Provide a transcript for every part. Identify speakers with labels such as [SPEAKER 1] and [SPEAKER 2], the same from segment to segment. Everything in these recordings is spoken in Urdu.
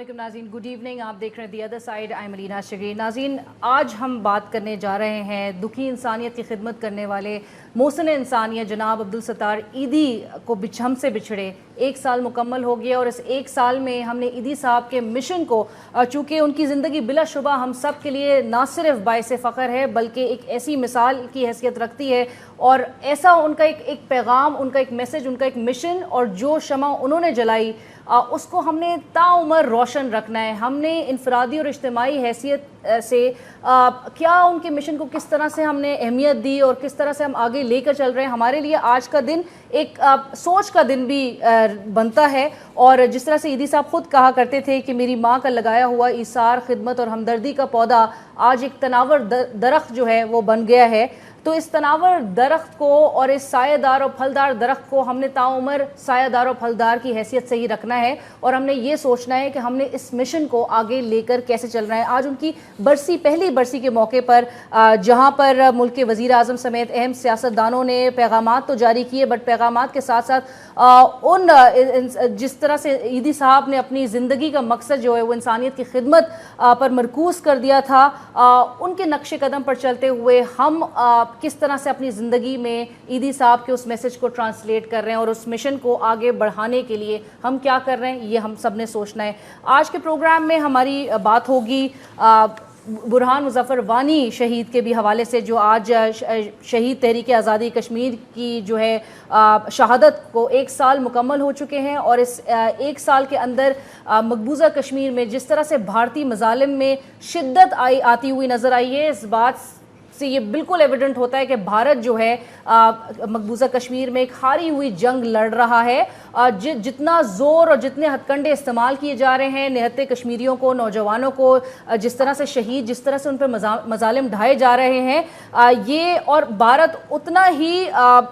[SPEAKER 1] علیکم ناظرین، گڈ ایوننگ. آپ دیکھ رہے ہیں the other side. I am علینا شگیر. ناظرین، آج ہم بات کرنے جا رہے ہیں دکھی انسانیت کی خدمت کرنے والے محسن انسانیت جناب عبدالستار ایدھی کو ہم سے بچھڑے 1 سال مکمل ہو گیا، اور اس 1 سال میں ہم نے ایدھی صاحب کے مشن کو، چونکہ ان کی زندگی بلا شبہ ہم سب کے لیے نہ صرف باعث فخر ہے بلکہ ایک ایسی مثال کی حیثیت رکھتی ہے، اور ایسا ان کا ایک پیغام، ان کا ایک میسج، ان کا ایک مشن، اور جو شمع انہوں نے جلائی اس کو ہم نے تا عمر روشن رکھنا ہے. ہم نے انفرادی اور اجتماعی حیثیت سے کیا ان کے مشن کو کس طرح سے ہم نے اہمیت دی اور کس طرح سے ہم آگے لے کر چل رہے ہیں. ہمارے لیے آج کا دن ایک سوچ کا دن بھی بنتا ہے، اور جس طرح سے ایدھی صاحب خود کہا کرتے تھے کہ میری ماں کا لگایا ہوا ایثار، خدمت اور ہمدردی کا پودا آج ایک تناور درخت جو ہے وہ بن گیا ہے. تو اس تناور درخت کو اور اس سایہ دار اور پھلدار درخت کو ہم نے تا عمر سایہ دار اور پھلدار کی حیثیت سے ہی رکھنا ہے، اور ہم نے یہ سوچنا ہے کہ ہم نے اس مشن کو آگے لے کر کیسے چل رہا ہے. آج ان کی برسی، پہلی برسی کے موقع پر جہاں پر ملک کے وزیر اعظم سمیت اہم سیاستدانوں نے پیغامات تو جاری کیے، بٹ پیغامات کے ساتھ ساتھ جس طرح سے ایدھی صاحب نے اپنی زندگی کا مقصد جو ہے وہ انسانیت کی خدمت پر مرکوز کر دیا تھا، ان کے نقش قدم پر چلتے ہوئے ہم کس طرح سے اپنی زندگی میں ایدھی صاحب کے اس میسج کو ٹرانسلیٹ کر رہے ہیں اور اس مشن کو آگے بڑھانے کے لیے ہم کیا کر رہے ہیں، یہ ہم سب نے سوچنا ہے. آج کے پروگرام میں ہماری بات ہوگی برہان مظفر وانی شہید کے بھی حوالے سے، جو آج شہید تحریک آزادی کشمیر کی جو ہے شہادت کو 1 سال مکمل ہو چکے ہیں، اور اس 1 سال کے اندر مقبوضہ کشمیر میں جس طرح سے بھارتی مظالم میں شدت آتی ہوئی نظر آئی ہے، اس بات سے یہ بالکل ایویڈنٹ ہوتا ہے کہ بھارت جو ہے مقبوضہ کشمیر میں ایک ہاری ہوئی جنگ لڑ رہا ہے. جتنا زور اور جتنے ہتھ کنڈے استعمال کیے جا رہے ہیں نہتے کشمیریوں کو، نوجوانوں کو جس طرح سے شہید، جس طرح سے ان پر مظالم ڈھائے جا رہے ہیں، یہ اور بھارت اتنا ہی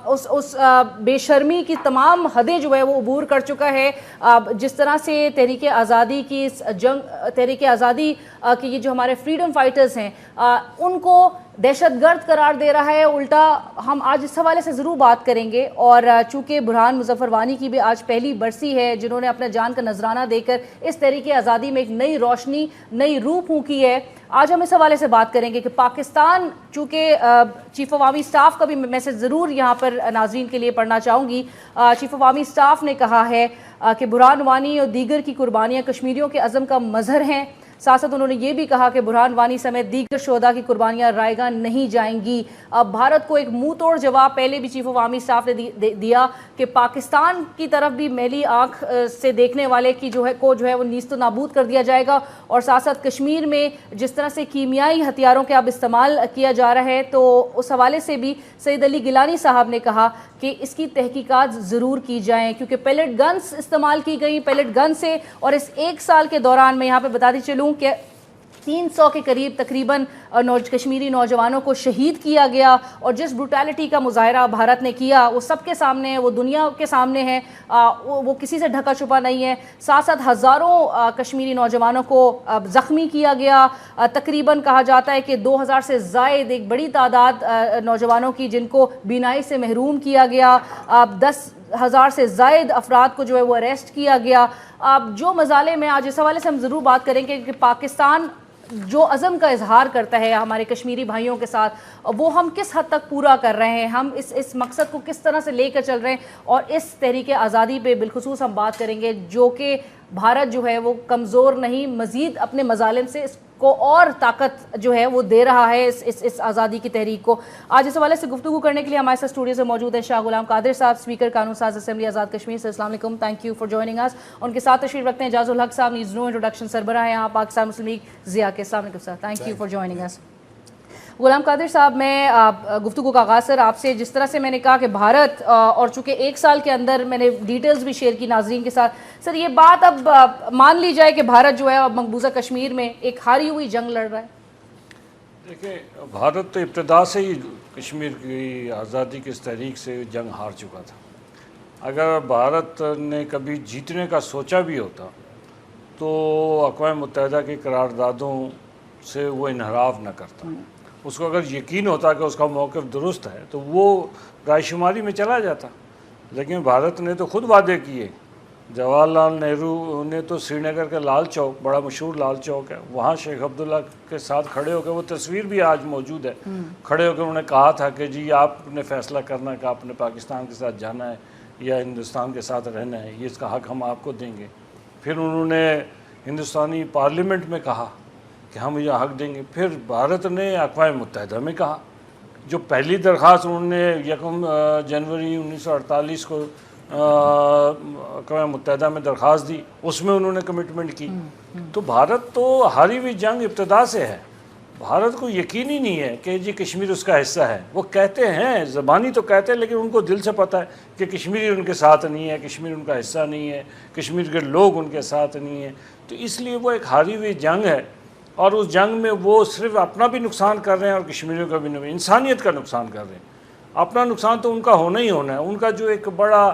[SPEAKER 1] اس بے شرمی کی تمام حدیں جو ہے وہ عبور کر چکا ہے. جس طرح سے تحریک آزادی کی جنگ، تحریک آزادی کے یہ جو ہمارے فریڈم فائٹرز ہیں ان کو دہشت گرد قرار دے رہا ہے. الٹا ہم آج اس حوالے سے ضرور بات کریں گے، اور چونکہ برہان مظفر وانی کی بھی آج پہلی برسی ہے جنہوں نے اپنا جان کا نذرانہ دے کر اس تحریک آزادی میں ایک نئی روشنی، نئی روح پھونکی ہے. آج ہم اس حوالے سے بات کریں گے کہ پاکستان، چونکہ چیف آف آرمی اسٹاف کا بھی میسج ضرور یہاں پر ناظرین کے لیے پڑھنا چاہوں گی. چیف آف آرمی اسٹاف نے کہا ہے کہ برہان وانی اور دیگر کی قربانیاں کشمیریوں کے عزم کا مظہر ہیں. ساتھ ساتھ انہوں نے یہ بھی کہا کہ برہان وانی سمیت دیگر شہداء کی قربانیاں رائے گاہ نہیں جائیں گی. بھارت کو ایک منہ توڑ جواب پہلے بھی چیف آف آرمی اسٹاف نے دیا کہ پاکستان کی طرف بھی میلی آنکھ سے دیکھنے والے کی جو ہے وہ نیست و نابود کر دیا جائے گا. اور ساتھ ساتھ کشمیر میں جس طرح سے کیمیائی ہتھیاروں کے اب استعمال کیا جا رہا ہے، تو اس حوالے سے بھی سید علی گیلانی صاحب نے کہا کہ اس کی تحقیقات ضرور کی جائیں، کیونکہ پیلٹ گنز استعمال کی گئی، پیلٹ گن سے. اور اس 1 سال کے دوران میں یہاں پہ بتاتی چلوں کہ 300 کے قریب تقریباً کشمیری نوجوانوں کو شہید کیا گیا، اور جس بروٹیلٹی کا مظاہرہ بھارت نے کیا وہ سب کے سامنے ہے، وہ دنیا کے سامنے ہے، وہ کسی سے ڈھکا چھپا نہیں ہے. ساتھ ساتھ ہزاروں کشمیری نوجوانوں کو زخمی کیا گیا. تقریباً کہا جاتا ہے کہ 2000 سے زائد ایک بڑی تعداد نوجوانوں کی جن کو بینائی سے محروم کیا گیا. 10,000 سے زائد افراد کو جو ہے وہ اریسٹ کیا گیا. جو مظالم ہیں آج اس حوالے سے ہم ضرور بات کریں گے کہ پاکستان جو عزم کا اظہار کرتا ہے ہمارے کشمیری بھائیوں کے ساتھ، وہ ہم کس حد تک پورا کر رہے ہیں، ہم اس مقصد کو کس طرح سے لے کر چل رہے ہیں. اور اس تحریک آزادی پہ بالخصوص ہم بات کریں گے، جو کہ بھارت جو ہے وہ کمزور نہیں، مزید اپنے مظالم سے اس کو اور طاقت جو ہے وہ دے رہا ہے اس آزادی کی تحریک کو. آج اس حوالے سے گفتگو کرنے کے لیے ہمارے ساتھ اسٹوڈیو سے موجود ہیں شاہ غلام قادر صاحب، اسپیکر قانون ساز اسمبلی آزاد کشمیر سے. السلام علیکم، تھینک یو فار جوائننگ اس. ان کے ساتھ تشریف رکھتے ہیں اعجاز الحق صاحب، نیز نو انٹروڈکشن سربراہ ہیں یہاں پاکستان مسلم لیگ ضیاء کے. السلام علیکم سر، تھینک یو فار جوائننگ اس. غلام قادر صاحب، میں گفتگو کا آغاز سر آپ سے، جس طرح سے میں نے کہا کہ بھارت، اور چونکہ 1 سال کے اندر میں نے ڈیٹیلز بھی شیئر کی ناظرین کے ساتھ، سر یہ بات اب مان لی جائے کہ بھارت جو ہے اب مقبوضہ کشمیر میں ایک ہاری ہوئی جنگ لڑ رہا ہے.
[SPEAKER 2] دیکھیں، بھارت تو ابتدا سے ہی کشمیر کی آزادی کی اس تحریک سے جنگ ہار چکا تھا. اگر بھارت نے کبھی جیتنے کا سوچا بھی ہوتا تو اقوام متحدہ کی قراردادوں سے وہ انحراف نہ کرتا. اس کو اگر یقین ہوتا کہ اس کا موقف درست ہے تو وہ رائے شماری میں چلا جاتا. لیکن بھارت نے تو خود وعدے کیے جواہر لال نہرو نے تو سری نگر کا لال چوک، بڑا مشہور لال چوک ہے، وہاں شیخ عبداللہ کے ساتھ کھڑے ہو کے، وہ تصویر بھی آج موجود ہے، کھڑے ہو کے انہوں نے کہا تھا کہ جی آپ نے فیصلہ کرنا کہ آپ نے پاکستان کے ساتھ جانا ہے یا ہندوستان کے ساتھ رہنا ہے، یہ اس کا حق ہم آپ کو دیں گے۔ پھر انہوں نے ہندوستانی پارلیمنٹ میں کہا کہ ہم یہ حق دیں گے۔ پھر بھارت نے اقوام متحدہ میں کہا، جو پہلی درخواست انہوں نے 1 جنوری 1948 کو اقوام متحدہ میں درخواست دی، اس میں انہوں نے کمٹمنٹ کی۔ تو بھارت تو ہاری ہوئی جنگ ابتدا سے ہے، بھارت کو یقین ہی نہیں ہے کہ جی کشمیر اس کا حصہ ہے۔ وہ کہتے ہیں، زبانی تو کہتے ہیں، لیکن ان کو دل سے پتہ ہے کہ کشمیری ان کے ساتھ نہیں ہے، کشمیر ان کا حصہ نہیں ہے، کشمیر کے لوگ ان کے ساتھ نہیں ہیں۔ تو اس لیے وہ ایک ہاری ہوئی جنگ ہے، اور اس جنگ میں وہ صرف اپنا بھی نقصان کر رہے ہیں اور کشمیریوں کا بھی نہیں، انسانیت کا نقصان کر رہے ہیں۔ اپنا نقصان تو ان کا ہونا ہی ہونا ہے۔ ان کا جو ایک بڑا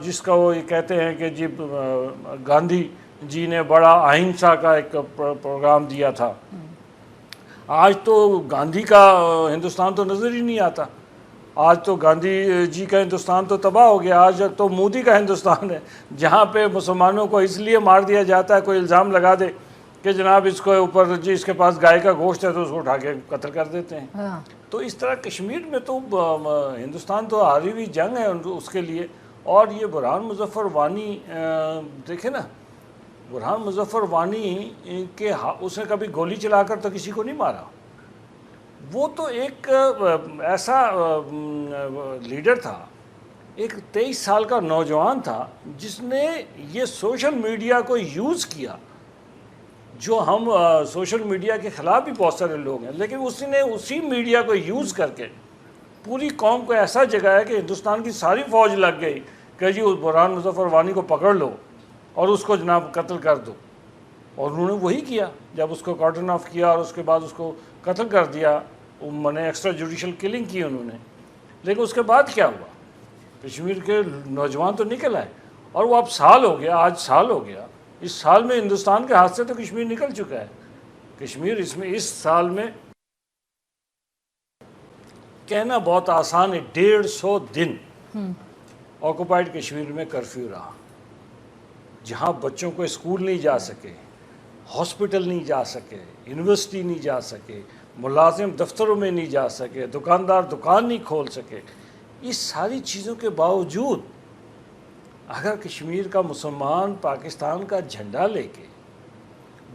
[SPEAKER 2] جس کا وہ یہ کہتے ہیں کہ جی گاندھی جی نے بڑا اہنسا کا ایک پروگرام دیا تھا، آج تو گاندھی کا ہندوستان تو نظر ہی نہیں آتا۔ آج تو گاندھی جی کا ہندوستان تو تباہ ہو گیا، آج تو مودی کا ہندوستان ہے، جہاں پہ مسلمانوں کو اس لیے مار دیا جاتا ہے، کوئی الزام لگا دے کہ جناب اس کو اوپر جی اس کے پاس گائے کا گوشت ہے تو اس کو اٹھا کے قتل کر دیتے ہیں۔ تو اس طرح کشمیر میں تو ہندوستان تو ہاری ہوئی جنگ ہے اس کے لیے۔ اور یہ برہان مظفر وانی دیکھیں نا، برہان مظفر وانی کے اس نے کبھی گولی چلا کر تو کسی کو نہیں مارا، وہ تو ایک ایسا لیڈر تھا، ایک 23 سال کا نوجوان تھا جس نے یہ سوشل میڈیا کو یوز کیا، جو ہم سوشل میڈیا کے خلاف بھی بہت سارے لوگ ہیں، لیکن اس نے اسی میڈیا کو یوز کر کے پوری قوم کو ایسا جگایا کہ ہندوستان کی ساری فوج لگ گئی کہ جی اس برہان مظفر وانی کو پکڑ لو اور اس کو جناب قتل کر دو۔ اور انہوں نے وہی کیا، جب اس کو کارٹن آف کیا اور اس کے بعد اس کو قتل کر دیا، میں نے ایکسٹرا جوڈیشل کلنگ کی انہوں نے۔ لیکن اس کے بعد کیا ہوا؟ کشمیر کے نوجوان تو نکل آئے، اور وہ اب سال ہو گیا، آج سال ہو گیا، اس سال میں ہندوستان کے ہاتھ سے تو کشمیر نکل چکا ہے۔ کشمیر اس سال میں کہنا بہت آسان ہے، 150 دن آکوپائڈ کشمیر میں کرفیو رہا، جہاں بچوں کو اسکول نہیں جا سکے، ہاسپٹل نہیں جا سکے، یونیورسٹی نہیں جا سکے، ملازم دفتروں میں نہیں جا سکے، دکاندار دکان نہیں کھول سکے۔ اس ساری چیزوں کے باوجود اگر کشمیر کا مسلمان پاکستان کا جھنڈا لے کے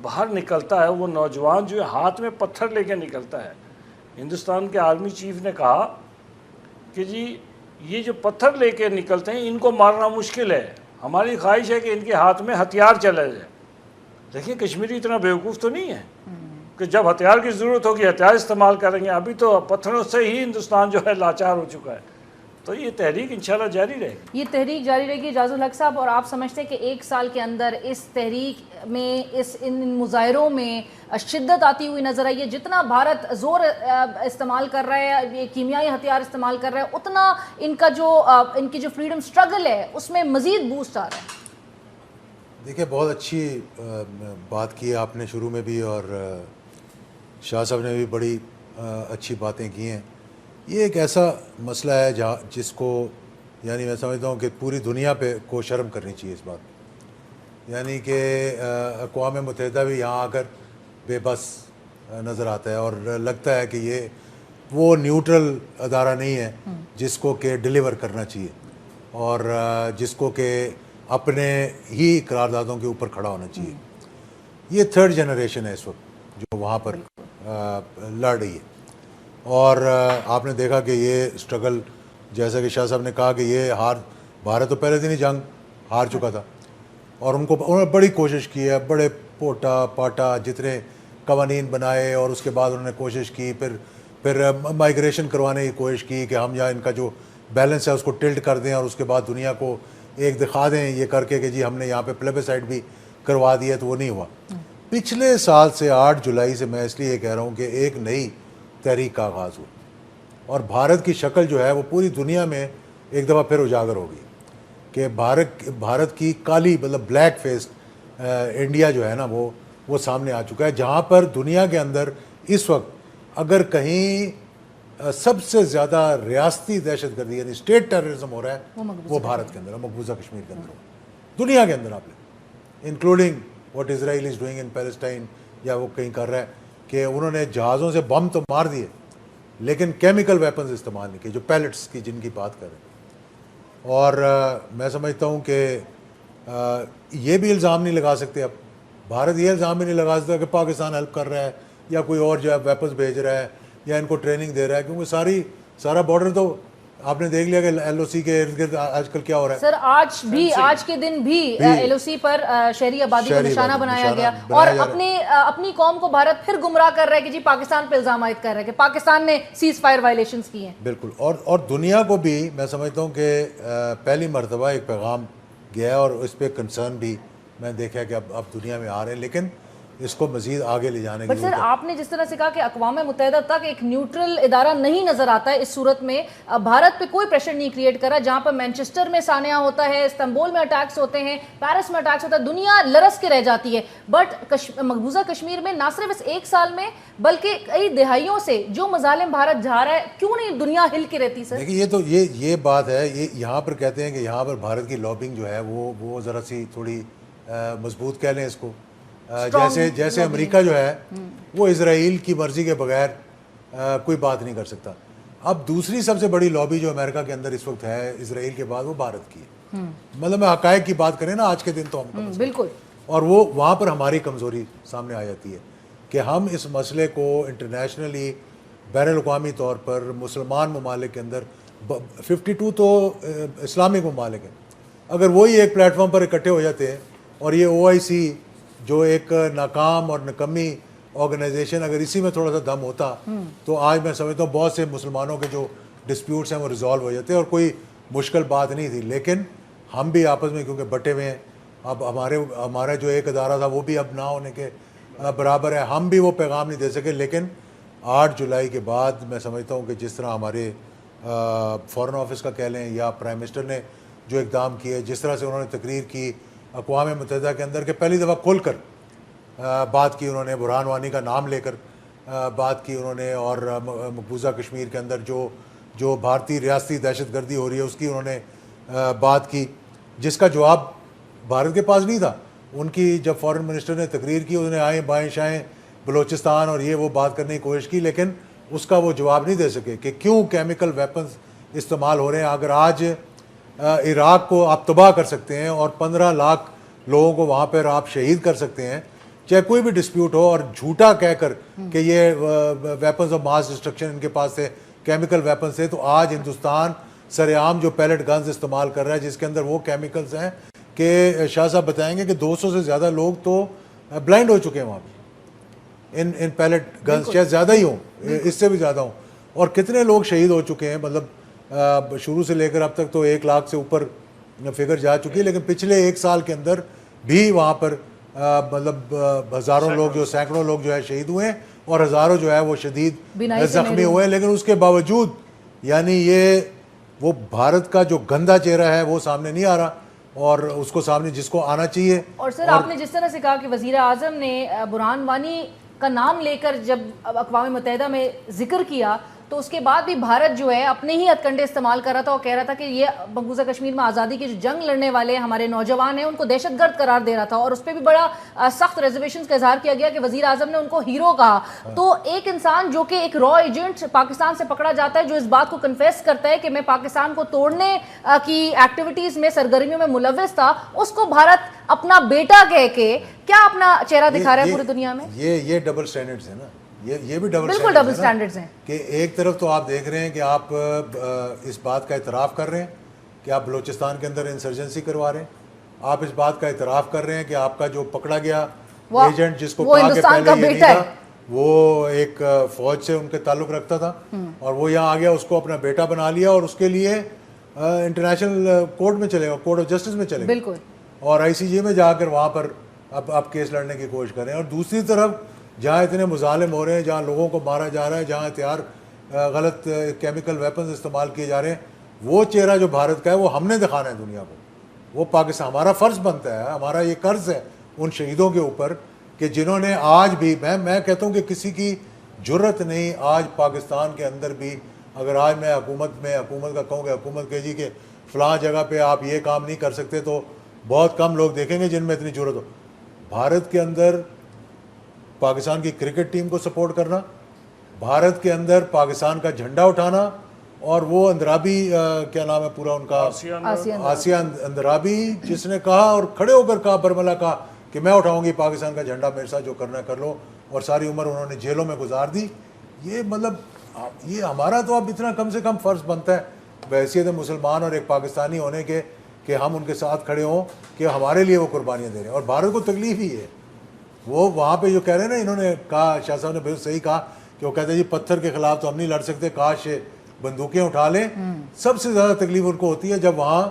[SPEAKER 2] باہر نکلتا ہے، وہ نوجوان جو ہاتھ میں پتھر لے کے نکلتا ہے، ہندوستان کے آرمی چیف نے کہا کہ جی یہ جو پتھر لے کے نکلتے ہیں ان کو مارنا مشکل ہے، ہماری خواہش ہے کہ ان کے ہاتھ میں ہتھیار چلا جائے۔ دیکھیں کشمیری اتنا بیوقوف تو نہیں ہے کہ جب ہتھیار کی ضرورت ہوگی ہتھیار استعمال کریں گے، ابھی تو پتھروں سے ہی ہندوستان جو ہے لاچار ہو چکا ہے۔ تو یہ تحریک انشاءاللہ جاری رہے گی،
[SPEAKER 1] یہ تحریک جاری رہے گی اعجاز الحق صاحب۔ اور آپ سمجھتے ہیں کہ 1 سال کے اندر اس تحریک میں، ان مظاہروں میں شدت آتی ہوئی نظر آئی ہے؟ جتنا بھارت زور استعمال کر رہا ہے، یہ کیمیائی ہتھیار استعمال کر رہا ہے، اتنا ان کی جو فریڈم سٹرگل ہے اس میں مزید بوسٹ آ رہا ہے۔
[SPEAKER 3] دیکھیں بہت اچھی بات کی آپ نے شروع میں بھی، اور شاہ صاحب نے بھی بڑی اچھی باتیں کی ہیں۔ یہ ایک ایسا مسئلہ ہے جس کو یعنی میں سمجھتا ہوں کہ پوری دنیا پہ کو شرم کرنی چاہیے اس بات، یعنی کہ اقوام متحدہ بھی یہاں آ کر بے بس نظر آتا ہے، اور لگتا ہے کہ یہ وہ نیوٹرل ادارہ نہیں ہے جس کو کہ ڈیلیور کرنا چاہیے، اور جس کو کہ اپنے ہی قراردادوں کے اوپر کھڑا ہونا چاہیے۔ یہ 3rd جنریشن ہے اس وقت جو وہاں پر لڑ رہی ہے، اور آپ نے دیکھا کہ یہ سٹرگل، جیسا کہ شاہ صاحب نے کہا کہ یہ بھارت تو پہلے دن ہی جنگ ہار چکا تھا، اور انہوں نے بڑی کوشش کی ہے، بڑے پوٹا پاٹا جتنے قوانین بنائے، اور اس کے بعد انہوں نے کوشش کی، پھر مائیگریشن کروانے کی کوشش کی کہ ہم یہاں ان کا جو بیلنس ہے اس کو ٹلٹ کر دیں، اور اس کے بعد دنیا کو ایک دکھا دیں یہ کر کے کہ جی ہم نے یہاں پہ پلیبیسائٹ بھی کروا دیا، تو وہ نہیں ہوا۔ پچھلے سال سے 8 جولائی سے میں اس لیے کہہ رہا ہوں کہ ایک نئی تحریک کا آغاز ہوا، اور بھارت کی شکل جو ہے وہ پوری دنیا میں ایک دفعہ پھر اجاگر ہو گئی کہ بھارت کی کالی مطلب بلیک فیس انڈیا جو ہے نا وہ سامنے آ چکا ہے، جہاں پر دنیا کے اندر اس وقت اگر کہیں سب سے زیادہ ریاستی دہشت گردی یعنی اسٹیٹ ٹیررزم ہو رہا ہے وہ بھارت کے اندر، مقبوضہ کشمیر کے اندر ہو۔ دنیا کے اندر آپ لیں، including what Israel is doing in Palestine یا وہ کہیں کر رہا ہے کہ انہوں نے جہازوں سے بم تو مار دیے لیکن کیمیکل ویپنز استعمال نہیں کیے، جو پیلٹس کی جن کی بات کر رہے ہیں. اور میں سمجھتا ہوں کہ یہ بھی الزام نہیں لگا سکتے اب بھارت، یہ الزام بھی نہیں لگا سکتا کہ پاکستان ہیلپ کر رہا ہے یا کوئی اور جو ہے ویپنز بھیج رہا ہے یا ان کو ٹریننگ دے رہا ہے، کیونکہ سارا بارڈر تو آپ نے دیکھ لیا کہ ایل او سی کے ارد گرد آج کل کیا ہو رہا ہے.
[SPEAKER 1] سر آج کے دن بھی ایل او سی پر شہری آبادی کو نشانہ بنایا گیا اور اپنی قوم کو بھارت پھر گمراہ کر رہا ہے کہ جی پاکستان پہ الزام عائد کر رہا ہے کہ پاکستان نے سیز فائر وائلیشنز کی ہیں.
[SPEAKER 3] بالکل. اور دنیا کو بھی میں سمجھتا ہوں کہ پہلی مرتبہ ایک پیغام گیا ہے اور اس پہ کنسرن بھی میں دیکھا کہ اب دنیا میں آ رہے ہیں، لیکن اس کو مزید آگے لے جانے کی
[SPEAKER 1] بٹ سر آپ نے جس طرح سے کہا کہ اقوام متحدہ تک ایک نیوٹرل ادارہ نہیں نظر آتا ہے، اس صورت میں بھارت پہ کوئی پریشر نہیں کریٹ کرا، جہاں پر مینچسٹر میں سانحہ ہوتا ہے، استنبول میں اٹیکس ہوتے ہیں، پیرس میں اٹیکس ہوتا ہے، دنیا لرس کے رہ جاتی ہے. بٹ مقبوضہ کشمیر میں نہ صرف اس ایک سال میں بلکہ کئی دہائیوں سے جو مظالم بھارت جھا رہا ہے، کیوں نہیں دنیا ہل کے رہتی سر؟
[SPEAKER 3] دیکھیے یہ بات ہے، یہاں پر کہتے ہیں کہ یہاں پر بھارت کی لابنگ جو ہے وہ ذرا سی تھوڑی مضبوط کہہ لیں اس کو، جیسے امریکہ جو ہے وہ اسرائیل کی مرضی کے بغیر کوئی بات نہیں کر سکتا. اب دوسری سب سے بڑی لابی جو امریکہ کے اندر اس وقت ہے اسرائیل کے بعد، وہ بھارت کی ہے. مطلب میں حقائق کی بات کریں نا آج کے دن تو ہم
[SPEAKER 1] بالکل،
[SPEAKER 3] اور وہ وہاں پر ہماری کمزوری سامنے آ جاتی ہے کہ ہم اس مسئلے کو انٹرنیشنلی بین الاقوامی طور پر مسلمان ممالک کے اندر 52 تو اسلامک ممالک ہیں، اگر وہی ایک پلیٹ فارم پر اکٹھے ہو جاتے ہیں اور یہ OIC جو ایک ناکام اور نکمی آرگنائزیشن اگر اسی میں تھوڑا سا دم ہوتا تو آج میں سمجھتا ہوں بہت سے مسلمانوں کے جو ڈسپیوٹس ہیں وہ ریزالو ہو جاتے اور کوئی مشکل بات نہیں تھی. لیکن ہم بھی آپس میں کیونکہ بٹے ہوئے ہیں، اب ہمارا جو ایک ادارہ تھا وہ بھی اب نہ ہونے کے برابر ہے، ہم بھی وہ پیغام نہیں دے سکے. لیکن 8 جولائی کے بعد میں سمجھتا ہوں کہ جس طرح ہمارے فارن آفس کا کہہ لیں یا پرائم منسٹر نے جو اقدام کیے، جس طرح سے انہوں نے تقریر کی اقوام متحدہ کے اندر کہ پہلی دفعہ کھل کر بات کی، انہوں نے برہان وانی کا نام لے کر بات کی انہوں نے، اور مقبوضہ کشمیر کے اندر جو بھارتی ریاستی دہشت گردی ہو رہی ہے اس کی انہوں نے بات کی، جس کا جواب بھارت کے پاس نہیں تھا. ان کی جب فارن منسٹر نے تقریر کی، انہوں نے آئیں بائیں شائیں بلوچستان اور یہ وہ بات کرنے کی کوشش کی، لیکن اس کا وہ جواب نہیں دے سکے کہ کیوں کیمیکل ویپنز استعمال ہو رہے ہیں. اگر آج عراق کو آپ تباہ کر سکتے ہیں اور 15 لاکھ لوگوں کو وہاں پر آپ شہید کر سکتے ہیں، چاہے کوئی بھی ڈسپیوٹ ہو، اور جھوٹا کہہ کر کہ یہ ویپنز آف ماس ڈسٹرکشن ان کے پاس تھے، کیمیکل ویپنز تھے، تو آج ہندوستان سر عام جو پیلٹ گنز استعمال کر رہا ہے جس کے اندر وہ کیمیکلز ہیں کہ شاہ صاحب بتائیں گے کہ 200 سے زیادہ لوگ تو بلائنڈ ہو چکے ہیں وہاں پہ ان پیلٹ گنز، شاید زیادہ ہی ہوں، اس سے بھی زیادہ ہوں. اور کتنے لوگ شہید ہو چکے ہیں، مطلب شروع سے لے کر اب تک تو 1 لاکھ سے اوپر فگر جا چکی ہے، لیکن پچھلے 1 سال کے اندر بھی وہاں پر مطلب ہزاروں لوگ جو سینکڑوں لوگ جو ہے شہید ہوئے ہیں اور ہزاروں جو ہے وہ شدید زخمی ہوئے ہیں. لیکن اس کے باوجود یعنی یہ وہ بھارت کا جو گندا چہرہ ہے وہ سامنے نہیں آ رہا، اور اس کو سامنے جس کو آنا چاہیے.
[SPEAKER 1] اور سر آپ نے جس طرح سے کہا کہ وزیر اعظم نے برہان وانی کا نام لے کر جب اقوام متحدہ میں ذکر کیا تو اس کے بعد بھی بھارت جو ہے اپنے ہی ہتھ کنڈے استعمال کر رہا تھا اور کہہ رہا تھا کہ یہ مقبوضہ کشمیر میں آزادی کی جو جنگ لڑنے والے ہمارے نوجوان ہیں ان کو دہشت گرد قرار دے رہا تھا، اور اس پہ بھی بڑا سخت ریزرویشنز کا اظہار کیا گیا کہ وزیر اعظم نے ان کو ہیرو کہا. تو ایک انسان جو کہ ایک را ایجنٹ پاکستان سے پکڑا جاتا ہے، جو اس بات کو کنفیس کرتا ہے کہ میں پاکستان کو توڑنے کی ایکٹیویٹیز میں سرگرمیوں میں ملوث تھا، اس کو بھارت اپنا بیٹا کہہ کے کیا اپنا چہرہ دکھا رہا ہے پوری دنیا میں؟
[SPEAKER 3] یہ ڈبل سٹینڈرڈز ہیں نا، یہ بھی
[SPEAKER 1] بالکل ڈبل سٹینڈرڈز ہیں
[SPEAKER 3] کہ ایک طرف تو آپ دیکھ رہے ہیں کہ آپ اس بات کا اعتراف کر رہے ہیں کہ آپ بلوچستان کے اندر انسرجنسی کروا رہے ہیں، آپ اس بات کا اعتراف کر رہے ہیں کہ آپ کا جو پکڑا گیا ایجنٹ جس کو کہا کہ پہلے یہ نہیں تھا وہ ایک فوج سے ان کے تعلق رکھتا تھا اور وہ یہاں آ گیا، اس کو اپنا بیٹا بنا لیا اور اس کے لیے انٹرنیشنل کورٹ میں چلے گا، کورٹ آف جسٹس میں چلے گا
[SPEAKER 1] بالکل، اور
[SPEAKER 3] ICJ میں جا کر وہاں پر اب کیس لڑنے کی کوشش کریں. اور دوسری طرف جہاں اتنے مظالم ہو رہے ہیں، جہاں لوگوں کو مارا جا رہا ہے، جہاں ہتھیار غلط کیمیکل ویپنز استعمال کیے جا رہے ہیں، وہ چہرہ جو بھارت کا ہے وہ ہم نے دکھانا ہے دنیا کو. وہ پاکستان، ہمارا فرض بنتا ہے، ہمارا یہ قرض ہے ان شہیدوں کے اوپر کہ جنہوں نے آج بھی میں کہتا ہوں کہ کسی کی جرت نہیں آج پاکستان کے اندر بھی، اگر آج میں حکومت کا کہوں کہ حکومت کہے جی کہ فلاں جگہ پہ آپ یہ کام نہیں کر سکتے، تو بہت کم لوگ دیکھیں گے جن میں اتنی ضرورت ہو. بھارت کے اندر پاکستان کی کرکٹ ٹیم کو سپورٹ کرنا, بھارت کے اندر پاکستان کا جھنڈا اٹھانا, اور وہ اندرابی کیا نام ہے پورا ان کا, آسیہ اندرابی, جس نے کہا اور کھڑے ہو کر کہا, برملا کہا کہ میں اٹھاؤں گی پاکستان کا جھنڈا, میرے ساتھ جو کرنا ہے کر لو, اور ساری عمر انہوں نے جیلوں میں گزار دی. یہ مطلب یہ ہمارا تو اب اتنا کم سے کم فرض بنتا ہے بحیثیت مسلمان اور ایک پاکستانی ہونے کے کہ ہم ان کے ساتھ کھڑے ہوں کہ ہمارے لیے وہ قربانیاں دے رہے ہیں. اور بھارت کو تکلیف ہی ہے, وہ وہاں پہ جو کہہ رہے ہیں نا, انہوں نے کہا, شاہ صاحب نے بالکل صحیح کہا کہ وہ کہتے ہیں جی پتھر کے خلاف تو ہم نہیں لڑ سکتے, کاش بندوقیں اٹھا لیں. سب سے زیادہ تکلیف ان کو ہوتی ہے جب وہاں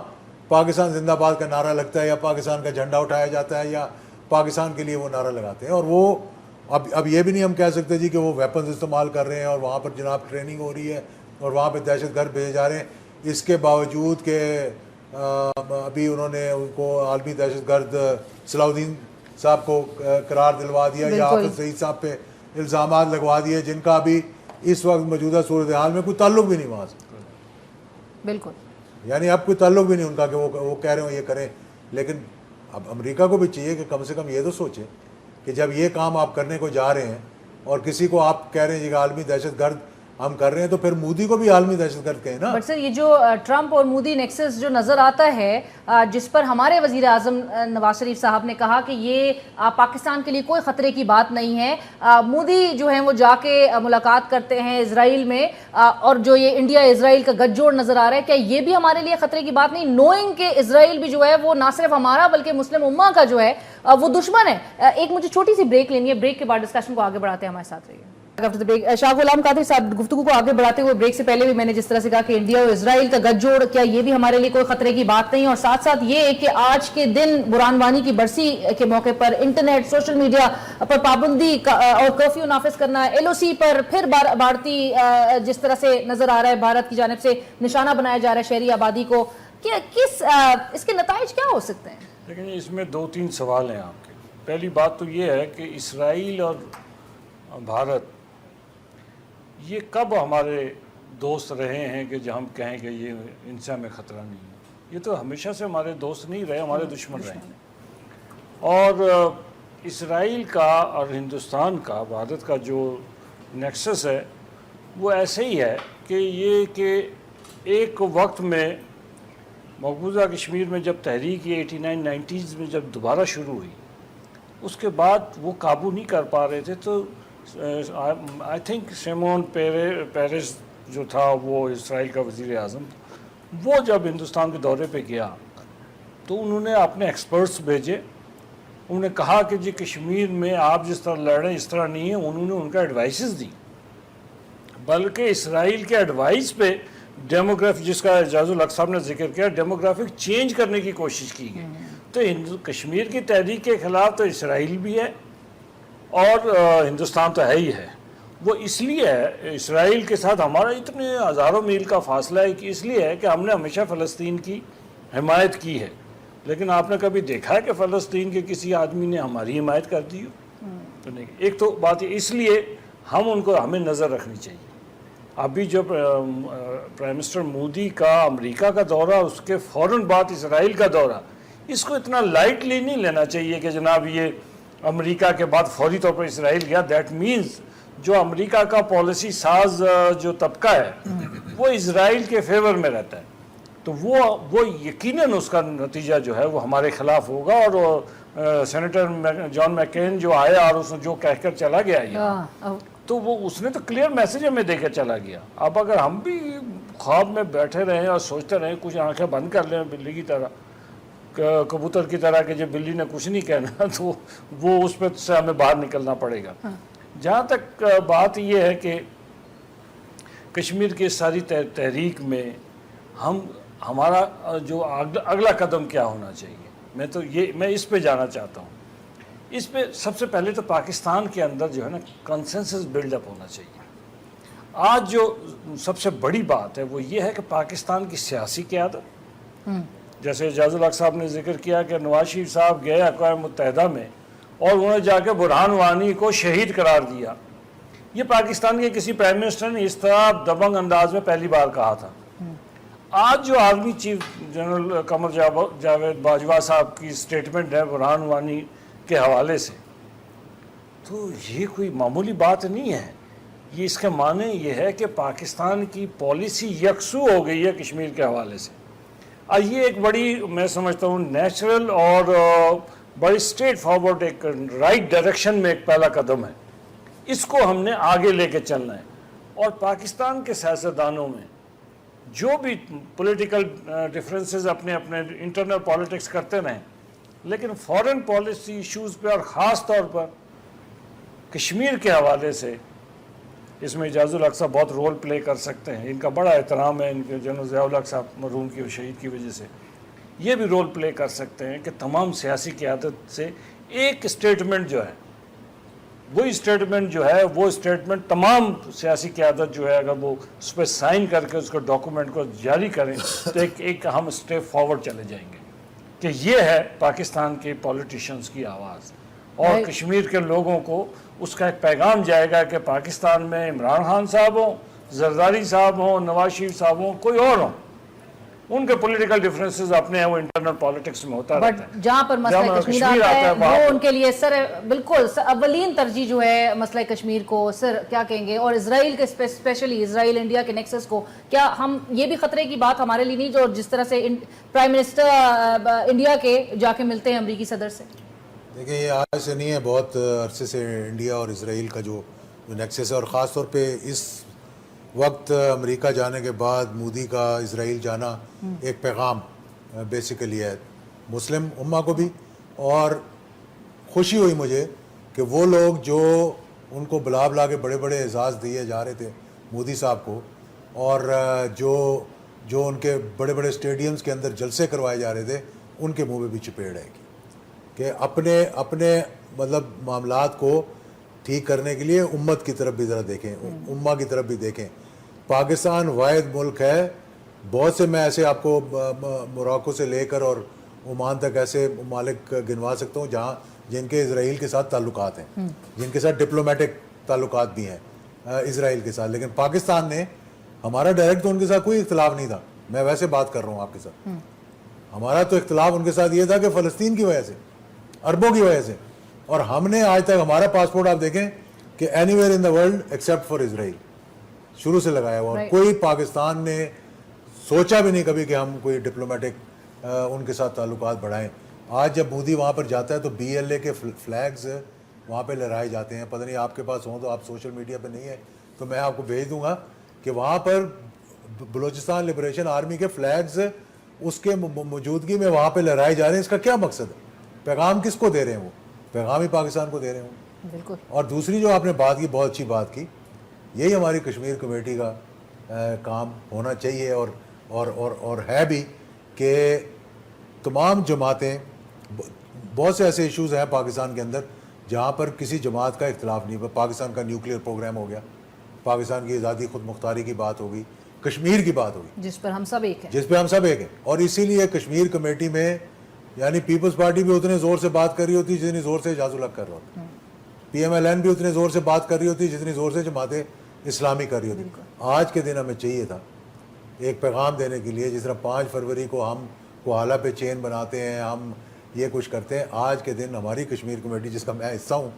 [SPEAKER 3] پاکستان زندہ باد کا نعرہ لگتا ہے, یا پاکستان کا جھنڈا اٹھایا جاتا ہے, یا پاکستان کے لیے وہ نعرہ لگاتے ہیں. اور وہ اب یہ بھی نہیں ہم کہہ سکتے جی کہ وہ ویپنز استعمال کر رہے ہیں اور وہاں پر جناب ٹریننگ ہو رہی ہے اور وہاں پہ دہشت گرد بھیجے جا رہے ہیں. اس کے باوجود کہ ابھی انہوں نے ان کو عالمی دہشت گرد صلاح الدین صاحب کو قرار دلوا دیا, یا حافظ سعید صاحب پہ الزامات لگوا دیے جن کا ابھی اس وقت موجودہ صورتحال میں کوئی تعلق بھی نہیں وہاں سے.
[SPEAKER 1] بالکل,
[SPEAKER 3] یعنی اب کوئی تعلق بھی نہیں ان کا کہ وہ کہہ رہے ہوں یہ کریں. لیکن اب امریکہ کو بھی چاہیے کہ کم سے کم یہ تو سوچیں کہ جب یہ کام آپ کرنے کو جا رہے ہیں اور کسی کو آپ کہہ رہے ہیں کہ عالمی دہشت گرد ہم کر رہے ہیں, تو پھر مودی کو بھی عالمی دہشت گرد کہیں نا.
[SPEAKER 1] بٹ سر یہ جو ٹرمپ اور مودی نیکسس جو نظر آتا ہے, جس پر ہمارے وزیر اعظم نواز شریف صاحب نے کہا کہ یہ پاکستان کے لیے کوئی خطرے کی بات نہیں ہے. مودی جو ہیں وہ جا کے ملاقات کرتے ہیں اسرائیل میں, اور جو یہ انڈیا اسرائیل کا گٹھ جوڑ نظر آ رہا ہے, کیا یہ بھی ہمارے لیے خطرے کی بات نہیں, نوئنگ کہ اسرائیل بھی جو ہے وہ نہ صرف ہمارا بلکہ مسلم امہ کا جو ہے وہ دشمن ہے. ایک مجھے چھوٹی سی بریک لینی ہے, بریک کے بعد ڈسکشن کو آگے بڑھاتے ہیں, ہمارے ساتھ رہیے. شاہ غلام قادری صاحب, گفتگو کو آگے بڑھاتے ہوئے بریک سے پہلے بھی میں نے جس طرح سے کہا کہ انڈیا اور اسرائیل کا گٹھ جوڑ, کیا یہ بھی ہمارے لیے کوئی خطرے کی بات نہیں, اور ساتھ ساتھ یہ کہ آج کے دن برہان وانی کی برسی کے موقع پر انٹرنیٹ, سوشل میڈیا پر پابندی اور کرفیو نافذ کرنا, ایل او سی پر پھر بھارتی جس طرح سے نظر آ رہا ہے بھارت کی جانب سے نشانہ بنایا جا رہا ہے شہری آبادی کو, اس کے نتائج کیا ہو سکتے ہیں؟
[SPEAKER 2] لیکن اس میں 2-3 سوال ہیں آپ کے. پہلی بات تو یہ ہے کہ اسرائیل اور بھارت یہ کب ہمارے دوست رہے ہیں کہ جو ہم کہیں کہ یہ ان سے ہمیں خطرہ نہیں ہے. یہ تو ہمیشہ سے ہمارے دوست نہیں رہے, ہمارے دشمن رہے ہیں. اور اسرائیل کا اور ہندوستان کا, بھارت کا جو نیکسس ہے وہ ایسے ہی ہے کہ ایک وقت میں مقبوضہ کشمیر میں جب تحریک 89-90s میں جب دوبارہ شروع ہوئی, اس کے بعد وہ قابو نہیں کر پا رہے تھے. تو آئی تھنک سیمون پیرس جو تھا, وہ اسرائیل کا وزیر اعظم, وہ جب ہندوستان کے دورے پہ گیا تو انہوں نے اپنے ایکسپرٹس بھیجے. انہوں نے کہا کہ جی کشمیر میں آپ جس طرح لڑ رہے ہیں اس طرح نہیں ہے. انہوں نے ان کا ایڈوائسز دی, بلکہ اسرائیل کے ایڈوائس پہ ڈیموگرافی, جس کا اعجاز الحق صاحب نے ذکر کیا, ڈیموگرافک چینج کرنے کی کوشش کی گئی. تو کشمیر کی تحریک کے خلاف تو اسرائیل بھی ہے اور ہندوستان تو ہے ہی ہے. وہ اس لیے ہے, اسرائیل کے ساتھ ہمارا اتنے ہزاروں میل کا فاصلہ ہے, کہ اس لیے ہے کہ ہم نے ہمیشہ فلسطین کی حمایت کی ہے. لیکن آپ نے کبھی دیکھا ہے کہ فلسطین کے کسی آدمی نے ہماری حمایت کر دی ہو؟ تو نہیں. ایک تو بات اس لیے ہمیں نظر رکھنی چاہیے. ابھی جو پرائم منسٹر مودی کا امریکہ کا دورہ, اس کے فوراً بعد اسرائیل کا دورہ, اس کو اتنا لائٹلی نہیں لینا چاہیے کہ جناب یہ امریکہ کے بعد فوری طور پر اسرائیل گیا. دیٹ مینز جو امریکہ کا پالیسی ساز جو طبقہ ہے وہ اسرائیل کے فیور میں رہتا ہے. تو وہ یقیناً اس کا نتیجہ جو ہے وہ ہمارے خلاف ہوگا. اور سینیٹر جان میکین جو آیا اور اس نے جو کہہ کر چلا گیا, تو وہ اس نے تو کلیئر میسیج ہمیں دے کر چلا گیا. اب اگر ہم بھی خواب میں بیٹھے رہیں اور سوچتے رہیں, کچھ آنکھیں بند کر لیں بلی کی طرح, کبوتر کی طرح کہ جب بلی نے کچھ نہیں کہنا, تو وہ اس پہ سے ہمیں باہر نکلنا پڑے گا. جہاں تک بات یہ ہے کہ کشمیر کی ساری تحریک میں ہمارا جو اگلا قدم کیا ہونا چاہیے, میں اس پہ جانا چاہتا ہوں. اس پہ سب سے پہلے تو پاکستان کے اندر جو ہے نا کنسنسس بلڈ اپ ہونا چاہیے. آج جو سب سے بڑی بات ہے وہ یہ ہے کہ پاکستان کی سیاسی قیادت, جیسے اعجاز الحق صاحب نے ذکر کیا کہ نواز شریف صاحب گئے اقوام متحدہ میں اور انہوں نے جا کے برہان وانی کو شہید قرار دیا. یہ پاکستان کے کسی پرائم منسٹر نے اس طرح دبنگ انداز میں پہلی بار کہا تھا. آج جو army chief general Qamar Javed Bajwa صاحب کی سٹیٹمنٹ ہے برہان وانی کے حوالے سے، تو یہ کوئی معمولی بات نہیں ہے. یہ اس کے معنی یہ ہے کہ پاکستان کی پالیسی یکسو ہو گئی ہے کشمیر کے حوالے سے. اور یہ ایک بڑی، میں سمجھتا ہوں، نیچرل اور بڑی اسٹریٹ فارورڈ ایک رائٹ ڈائریکشن میں ایک پہلا قدم ہے. اس کو ہم نے آگے لے کے چلنا ہے. اور پاکستان کے سیاستدانوں میں جو بھی پولیٹیکل ڈفرینسز اپنے انٹرنل پالیٹکس کرتے رہیں، لیکن فارن پالیسی ایشوز پہ اور خاص طور پر کشمیر کے حوالے سے اس میں اعجاز الحق صاحب بہت رول پلے کر سکتے ہیں. ان کا بڑا احترام ہے ان کے جنرل ضیاء الحق صاحب مرحوم کی شہید کی وجہ سے. یہ بھی رول پلے کر سکتے ہیں کہ تمام سیاسی قیادت سے ایک اسٹیٹمنٹ جو ہے، وہی اسٹیٹمنٹ جو ہے، وہ اسٹیٹمنٹ تمام سیاسی قیادت جو ہے اگر وہ اس پہ سائن کر کے اس کو ڈاکومنٹ کو جاری کریں تو ایک ہم اسٹیپ فارورڈ چلے جائیں گے کہ یہ ہے پاکستان کے پولیٹیشینز کی آواز. اور کشمیر کے لوگوں کو اس کا ایک پیغام جائے گا کہ پاکستان میں عمران خان صاحب ہوں، زرداری صاحب ہوں، نواز شریف صاحب ہوں، کوئی اور ہوں، ان کے پولیٹیکل ڈفرینسز اپنے ہیں، وہ انٹرنل پالیٹکس میں ہوتا رہتا ہے.
[SPEAKER 1] بٹ جہاں پر مسئلہ کشمیر آتا ہے وہ ان کے لیے سر بالکل اولین ترجیح جو ہے مسئلہ کشمیر کو. سر کیا کہیں گے؟ اور اسرائیل کے اسپیشلی اسرائیل انڈیا کے نیکسس کو کیا ہم یہ بھی خطرے کی بات ہمارے لیے نہیں، جو جس طرح سے پرائم منسٹر انڈیا کے جا کے ملتے ہیں امریکی صدر سے؟
[SPEAKER 3] دیکھیں یہ آج سے نہیں ہے، بہت عرصے سے انڈیا اور اسرائیل کا جو نیکسس ہے، اور خاص طور پہ اس وقت امریکہ جانے کے بعد مودی کا اسرائیل جانا ایک پیغام بیسیکلی ہے مسلم امہ کو بھی. اور خوشی ہوئی مجھے کہ وہ لوگ جو ان کو بلا بلا کے بڑے بڑے اعزاز دیے جا رہے تھے مودی صاحب کو، اور جو ان کے بڑے بڑے اسٹیڈیمز کے اندر جلسے کروائے جا رہے تھے، ان کے منہ میں بھی چپیڑ ہے کہ اپنے مطلب معاملات کو ٹھیک کرنے کے لیے امت کی طرف بھی ذرا دیکھیں، امہ کی طرف بھی دیکھیں. پاکستان واحد ملک ہے. بہت سے میں ایسے آپ کو موراکو سے لے کر اور عمان تک ایسے ممالک گنوا سکتا ہوں جن کے اسرائیل کے ساتھ تعلقات ہیں، جن کے ساتھ ڈپلومیٹک تعلقات بھی ہیں اسرائیل کے ساتھ. لیکن پاکستان نے، ہمارا ڈائریکٹ تو ان کے ساتھ کوئی اختلاف نہیں تھا، میں ویسے بات کر رہا ہوں آپ کے ساتھ. ہمارا تو اختلاف ان کے ساتھ یہ تھا کہ فلسطین کی وجہ سے، عربوں کی وجہ سے. اور ہم نے آج تک ہمارا پاسپورٹ آپ دیکھیں کہ anywhere in the world except for Israel شروع سے لگایا ہوا. اور کوئی پاکستان نے سوچا بھی نہیں کبھی کہ ہم کوئی ڈپلومیٹک ان کے ساتھ تعلقات بڑھائیں. آج جب مودی وہاں پر جاتا ہے تو BLA کے فلیگز وہاں پہ لہرائے جاتے ہیں. پتہ نہیں آپ کے پاس ہوں تو آپ سوشل میڈیا پہ نہیں ہے تو میں آپ کو بھیج دوں گا کہ وہاں پر بلوچستان لبریشن آرمی کے فلیگز اس کے موجودگی میں وہاں پہ لہرائے جا رہے ہیں. اس کا کیا مقصد ہے؟ پیغام کس کو دے رہے ہیں؟ وہ پیغام ہی پاکستان کو دے رہے ہوں.
[SPEAKER 1] بالکل.
[SPEAKER 3] اور دوسری جو آپ نے بات کی، بہت اچھی بات کی، یہی ہماری کشمیر کمیٹی کا کام ہونا چاہیے اور ہے بھی کہ تمام جماعتیں، بہت سے ایسے ایشوز ہیں پاکستان کے اندر جہاں پر کسی جماعت کا اختلاف نہیں. پاکستان کا نیوکلیئر پروگرام ہو گیا، پاکستان کی آزادی خود مختاری کی بات ہوگی، کشمیر کی بات ہوگی
[SPEAKER 1] جس پر ہم سب ایک ہیں.
[SPEAKER 3] اور اسی لیے کشمیر کمیٹی میں یعنی پیپلز پارٹی بھی اتنے زور سے بات کر رہی ہوتی جتنی زور سے اعجاز الحق کر رہا ہوتا، PMLN بھی اتنے زور سے بات کر رہی ہوتی جتنی زور سے جماعت اسلامی کر رہی ہوتی. آج کے دن ہمیں چاہیے تھا ایک پیغام دینے کے لیے، جس طرح 5 فروری کو ہم کوہالہ پہ چین بناتے ہیں، ہم یہ کچھ کرتے ہیں. آج کے دن ہماری کشمیر کمیٹی جس کا میں حصہ ہوں،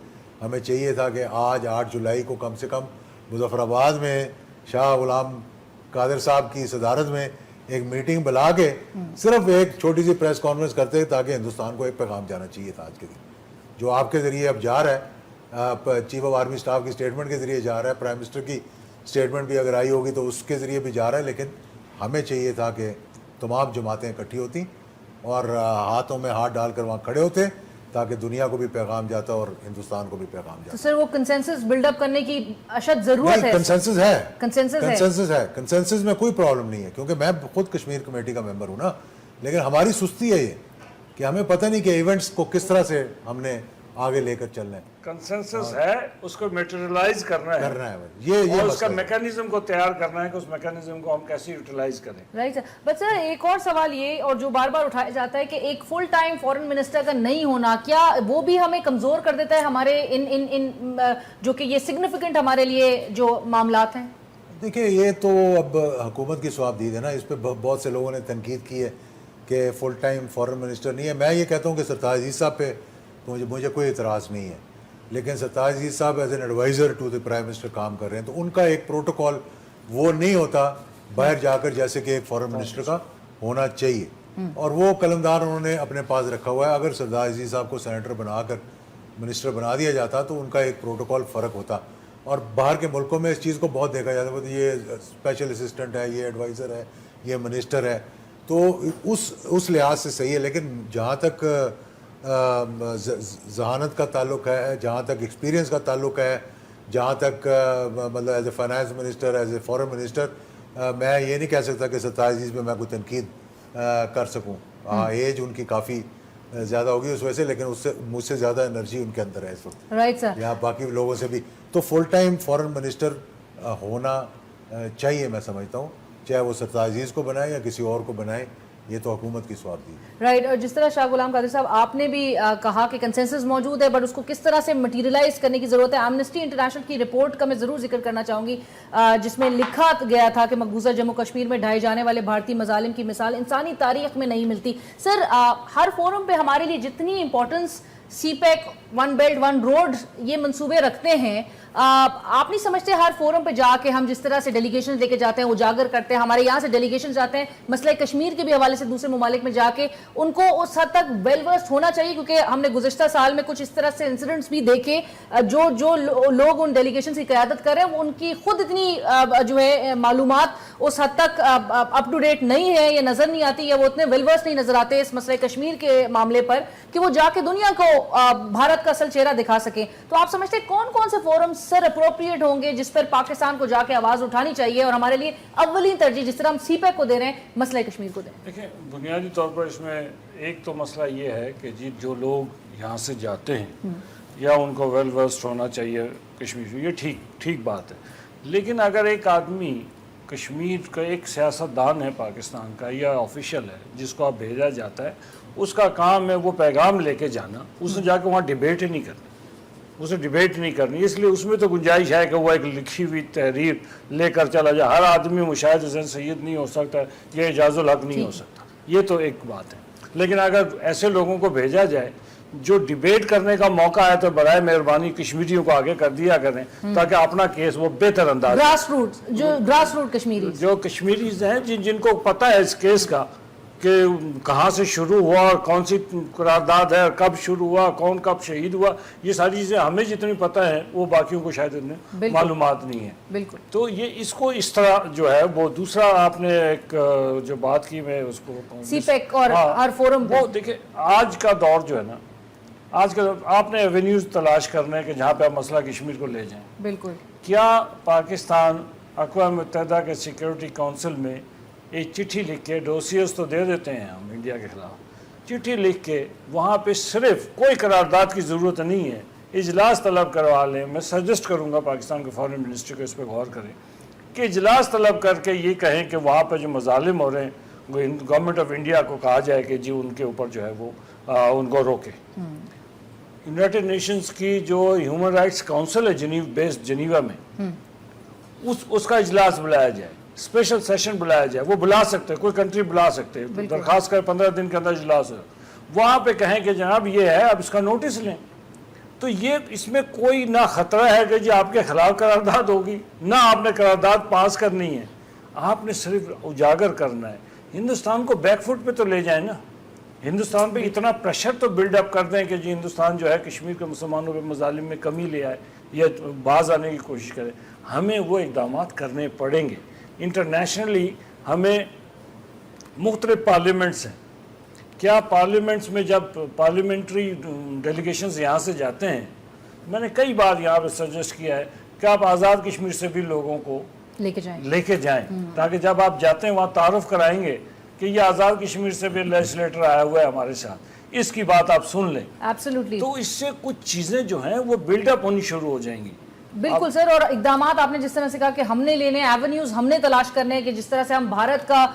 [SPEAKER 3] ہمیں چاہیے تھا کہ آج 8 جولائی کو کم سے کم مظفر آباد میں شاہ غلام قادر صاحب کی صدارت میں ایک میٹنگ بلا کے صرف ایک چھوٹی سی پریس کانفرنس کرتے تاکہ ہندوستان کو ایک پیغام جانا چاہیے تھا. آج کے دن جو آپ کے ذریعے اب جا رہا ہے، چیف آف آرمی اسٹاف کی اسٹیٹمنٹ کے ذریعے جا رہا ہے، پرائم منسٹر کی اسٹیٹمنٹ بھی اگر آئی ہوگی تو اس کے ذریعے بھی جا رہا ہے. لیکن ہمیں چاہیے تھا کہ تمام جماعتیں اکٹھی ہوتی اور ہاتھوں میں ہاتھ ڈال کر وہاں کھڑے ہوتے تاکہ دنیا کو بھی پیغام جاتا اور ہندوستان کو بھی پیغام جاتا.
[SPEAKER 1] تو سر وہ کنسنسس بلڈ اپ کرنے کی اشد ضرورت ہے.
[SPEAKER 3] کنسنسس میں کوئی پرابلم نہیں ہے، کیونکہ میں خود کشمیر کمیٹی کا ممبر ہوں نا. لیکن ہماری سستی ہے یہ کہ ہمیں پتہ نہیں کہ ایونٹس کو کس طرح سے ہم نے آگے لے کر چلنا ہے.
[SPEAKER 2] کنسنسس ہے، اس کو میٹیریلائز کرنا ہے
[SPEAKER 3] یہ
[SPEAKER 2] اور اس کا میکانزم کو تیار کرنا ہے کہ اس میکانزم کو ہم کیسے یوٹیلائز کریں.
[SPEAKER 1] Right sir. بٹ سر ایک اور سوال یہ، اور جو بار بار اٹھایا جاتا ہے، کہ ایک فل ٹائم فورن منسٹر کا نہیں ہونا، کیا وہ بھی ہمیں کمزور کر دیتا ہے ہمارے ان جو کہ یہ سگنیفیکنٹ ہمارے لیے جو معاملات ہیں؟
[SPEAKER 3] دیکھیں یہ تو اب حکومت کی صوابدید ہے نا، اس پہ بہت سے لوگوں نے تنقید کی ہے کہ فل ٹائم فارن منسٹر نہیں ہے. میں یہ کہتا ہوں کہ سرتاج عزیز صاحب پہ تو مجھے کوئی اعتراض نہیں ہے، لیکن سرتاج عزیز صاحب as an adviser to the prime minister کام کر رہے ہیں، تو ان کا ایک پروٹوکول وہ نہیں ہوتا باہر جا کر جیسے کہ ایک فارن منسٹر کا ہونا چاہیے، اور وہ قلمدار انہوں نے اپنے پاس رکھا ہوا ہے. اگر سرتاج عزیز صاحب کو سینیٹر بنا کر منسٹر بنا دیا جاتا تو ان کا ایک پروٹوکول فرق ہوتا. اور باہر کے ملکوں میں اس چیز کو بہت دیکھا جاتا ہے، یہ اسپیشل اسسٹنٹ ہے، یہ ایڈوائزر ہے، یہ منسٹر ہے، تو اس لحاظ سے صحیح ہے. لیکن جہاں تک ذہانت کا تعلق ہے، جہاں تک ایکسپیرینس کا تعلق ہے، جہاں تک مطلب as a finance minister, as a foreign minister, میں یہ نہیں کہہ سکتا کہ سرتاج عزیز پہ میں کوئی تنقید کر سکوں. ہاں ایج ان کی کافی زیادہ ہوگی اس وجہ سے، لیکن اس سے مجھ سے زیادہ انرجی ان کے اندر ہے اس وقت،
[SPEAKER 1] رائٹ سر.
[SPEAKER 3] یا باقی لوگوں سے بھی. تو فل ٹائم فارن منسٹر ہونا چاہیے میں سمجھتا ہوں، چاہے وہ سرتاج عزیز کو بنائے یا کسی اور کو بنائے، یہ تو حکومت کی صوابدید ہے.
[SPEAKER 1] رائٹ. اور جس طرح شاہ غلام قادری صاحب آپ نے بھی کہا کہ کنسنسس موجود ہے، بٹ اس کو کس طرح سے مٹیریلائز کرنے کی ضرورت ہے. ایمنسٹی انٹرنیشنل کی رپورٹ کا میں ضرور ذکر کرنا چاہوں گی، جس میں لکھا گیا تھا کہ مقبوضہ جموں کشمیر میں ڈھائے جانے والے بھارتی مظالم کی مثال انسانی تاریخ میں نہیں ملتی. سر ہر فورم پہ ہمارے لیے جتنی importance CPEC, one belt one road یہ منصوبے رکھتے ہیں، آپ نہیں سمجھتے ہر فورم پہ جا کے ہم جس طرح سے ڈیلیگیشن لے کے جاتے ہیں، اجاگر کرتے ہیں، ہمارے یہاں سے ڈیلیگیشن جاتے ہیں مسئلہ کشمیر کے بھی حوالے سے دوسرے ممالک میں جا کے، ان کو اس حد تک ویل ورسڈ ہونا چاہیے؟ کیونکہ ہم نے گزشتہ سال میں کچھ اس طرح سے انسیڈنٹس بھی دیکھے، جو لوگ ان ڈیلیگیشن کی قیادت کر رہے ہیں وہ ان کی خود اتنی جو ہے معلومات اس حد تک اپ ٹو ڈیٹ نہیں ہے، یا نظر نہیں آتی، یا وہ اتنے ویل ورسڈ نہیں نظر آتے اس مسئلہ کشمیر کے معاملے پر کہ وہ جا کے دنیا کو بھارت کا اصل چہرہ دکھا سکیں. تو آپ سمجھتے ہیں کون کون سے فورم سر اپروپریٹ ہوں گے جس پر پاکستان کو جا کے آواز اٹھانی چاہیے، اور ہمارے لیے اولین ترجیح جس طرح ہم سی پیک کو دے رہے ہیں مسئلہ کشمیر کو دیں؟
[SPEAKER 2] دیکھیں بنیادی طور پر اس میں ایک تو مسئلہ یہ ہے کہ جی جو لوگ یہاں سے جاتے ہیں یا ان کو ویل ورسڈ ہونا چاہیے کشمیر، یہ ٹھیک بات ہے. لیکن اگر ایک آدمی کشمیر کا ایک سیاست دان ہے پاکستان کا یا آفیشل ہے جس کو آپ بھیجا جاتا ہے، اس کا کام ہے وہ پیغام لے کے جانا، اس نے جا کے وہاں ڈیبیٹ ہی نہیں کرنی، اسے ڈیبیٹ نہیں کرنی. اس لیے اس میں تو گنجائش ہے کہ وہ ایک لکھی ہوئی تحریر لے کر چلا جائے. ہر آدمی مشاہد حسین سید نہیں ہو سکتا، یہ اعجاز الحق نہیں ہو سکتا، یہ تو ایک بات ہے. لیکن اگر ایسے لوگوں کو بھیجا جائے جو ڈیبیٹ کرنے کا موقع ہے تو برائے مہربانی کشمیریوں کو آگے کر دیا کریں تاکہ اپنا کیس وہ بہتر انداز
[SPEAKER 1] گراس روٹ کشمیری
[SPEAKER 2] جو کشمیریز ہیں جن کو پتہ ہے اس کیس کا کہ کہاں سے شروع ہوا اور کون سی قرارداد ہے، کب شروع ہوا، کون کب شہید ہوا، یہ ساری چیزیں ہمیں جتنی پتہ ہے وہ باقیوں کو شاید انہیں معلومات نہیں ہے.
[SPEAKER 1] بالکل.
[SPEAKER 2] تو یہ اس کو اس طرح جو ہے وہ دوسرا آپ نے ایک جو بات کی میں اس کو
[SPEAKER 1] سی پیک اور ہر فورم
[SPEAKER 2] وہ دیکھیں آج کا دور جو ہے نا، آج کا آپ نے ایونیوز تلاش کرنے کہ جہاں پہ آپ مسئلہ کشمیر کو لے جائیں.
[SPEAKER 1] بالکل.
[SPEAKER 2] کیا پاکستان اقوام متحدہ کے سیکیورٹی کونسل میں ایک چٹھی لکھ کے، ڈوسیز تو دے دیتے ہیں ہم انڈیا کے خلاف، چٹھی لکھ کے وہاں پہ صرف کوئی قرارداد کی ضرورت نہیں ہے، اجلاس طلب کروا لیں. میں سجیسٹ کروں گا پاکستان کے فارن منسٹر کو اس پہ غور کریں کہ اجلاس طلب کر کے یہ کہیں کہ وہاں پہ جو مظالم ہو رہے ہیں وہ گورنمنٹ آف انڈیا کو کہا جائے کہ جی ان کے اوپر جو ہے وہ ان کو روکے. یونائٹڈ نیشنز کی جو ہیومن رائٹس کونسل ہے بیسڈ جنیوا میں، اس کا اجلاس بلایا جائے، اسپیشل سیشن بلایا جائے. وہ بلا سکتے کوئی کنٹری بلا سکتے، درخواست کر 15 دن کے اندر اجلاس ہو، وہاں پہ کہیں کہ جناب یہ ہے، اب اس کا نوٹس لیں. تو یہ اس میں کوئی نہ خطرہ ہے کہ جی آپ کے خلاف قرارداد ہوگی، نہ آپ نے قرارداد پاس کرنی ہے، آپ نے صرف اجاگر کرنا ہے. ہندوستان کو بیک فٹ پہ تو لے جائیں نا، ہندوستان پہ اتنا پریشر تو بلڈ اپ کر دیں کہ جی ہندوستان جو ہے کشمیر کے مسلمانوں پہ مظالم میں کمی لے آئے یا باز آنے کی کوشش کرے. ہمیں وہ اقدامات کرنے پڑیں گے. انٹرنیشنلی ہمیں مختلف پارلیمنٹس ہیں، کیا پارلیمنٹس میں جب پارلیمنٹری ڈیلیگیشنز یہاں سے جاتے ہیں، میں نے کئی بار یہاں پہ سجیسٹ کیا ہے کہ آپ آزاد کشمیر سے بھی لوگوں کو لے کے جائیں تاکہ جب آپ جاتے ہیں وہاں تعارف کرائیں گے کہ یہ آزاد کشمیر سے بھی لیجسلیٹر آیا ہوا ہے ہمارے ساتھ، اس کی بات آپ سن لیں.
[SPEAKER 1] ایبسلیوٹلی.
[SPEAKER 2] تو اس سے کچھ چیزیں جو ہیں وہ بلڈ اپ ہونی شروع ہو جائیں گی.
[SPEAKER 1] بالکل سر، اور اقدامات آپ نے جس طرح سے کہا کہ ہم نے لینے ایونیوز ہم نے تلاش کرنے ہیں کہ جس طرح سے ہم بھارت کا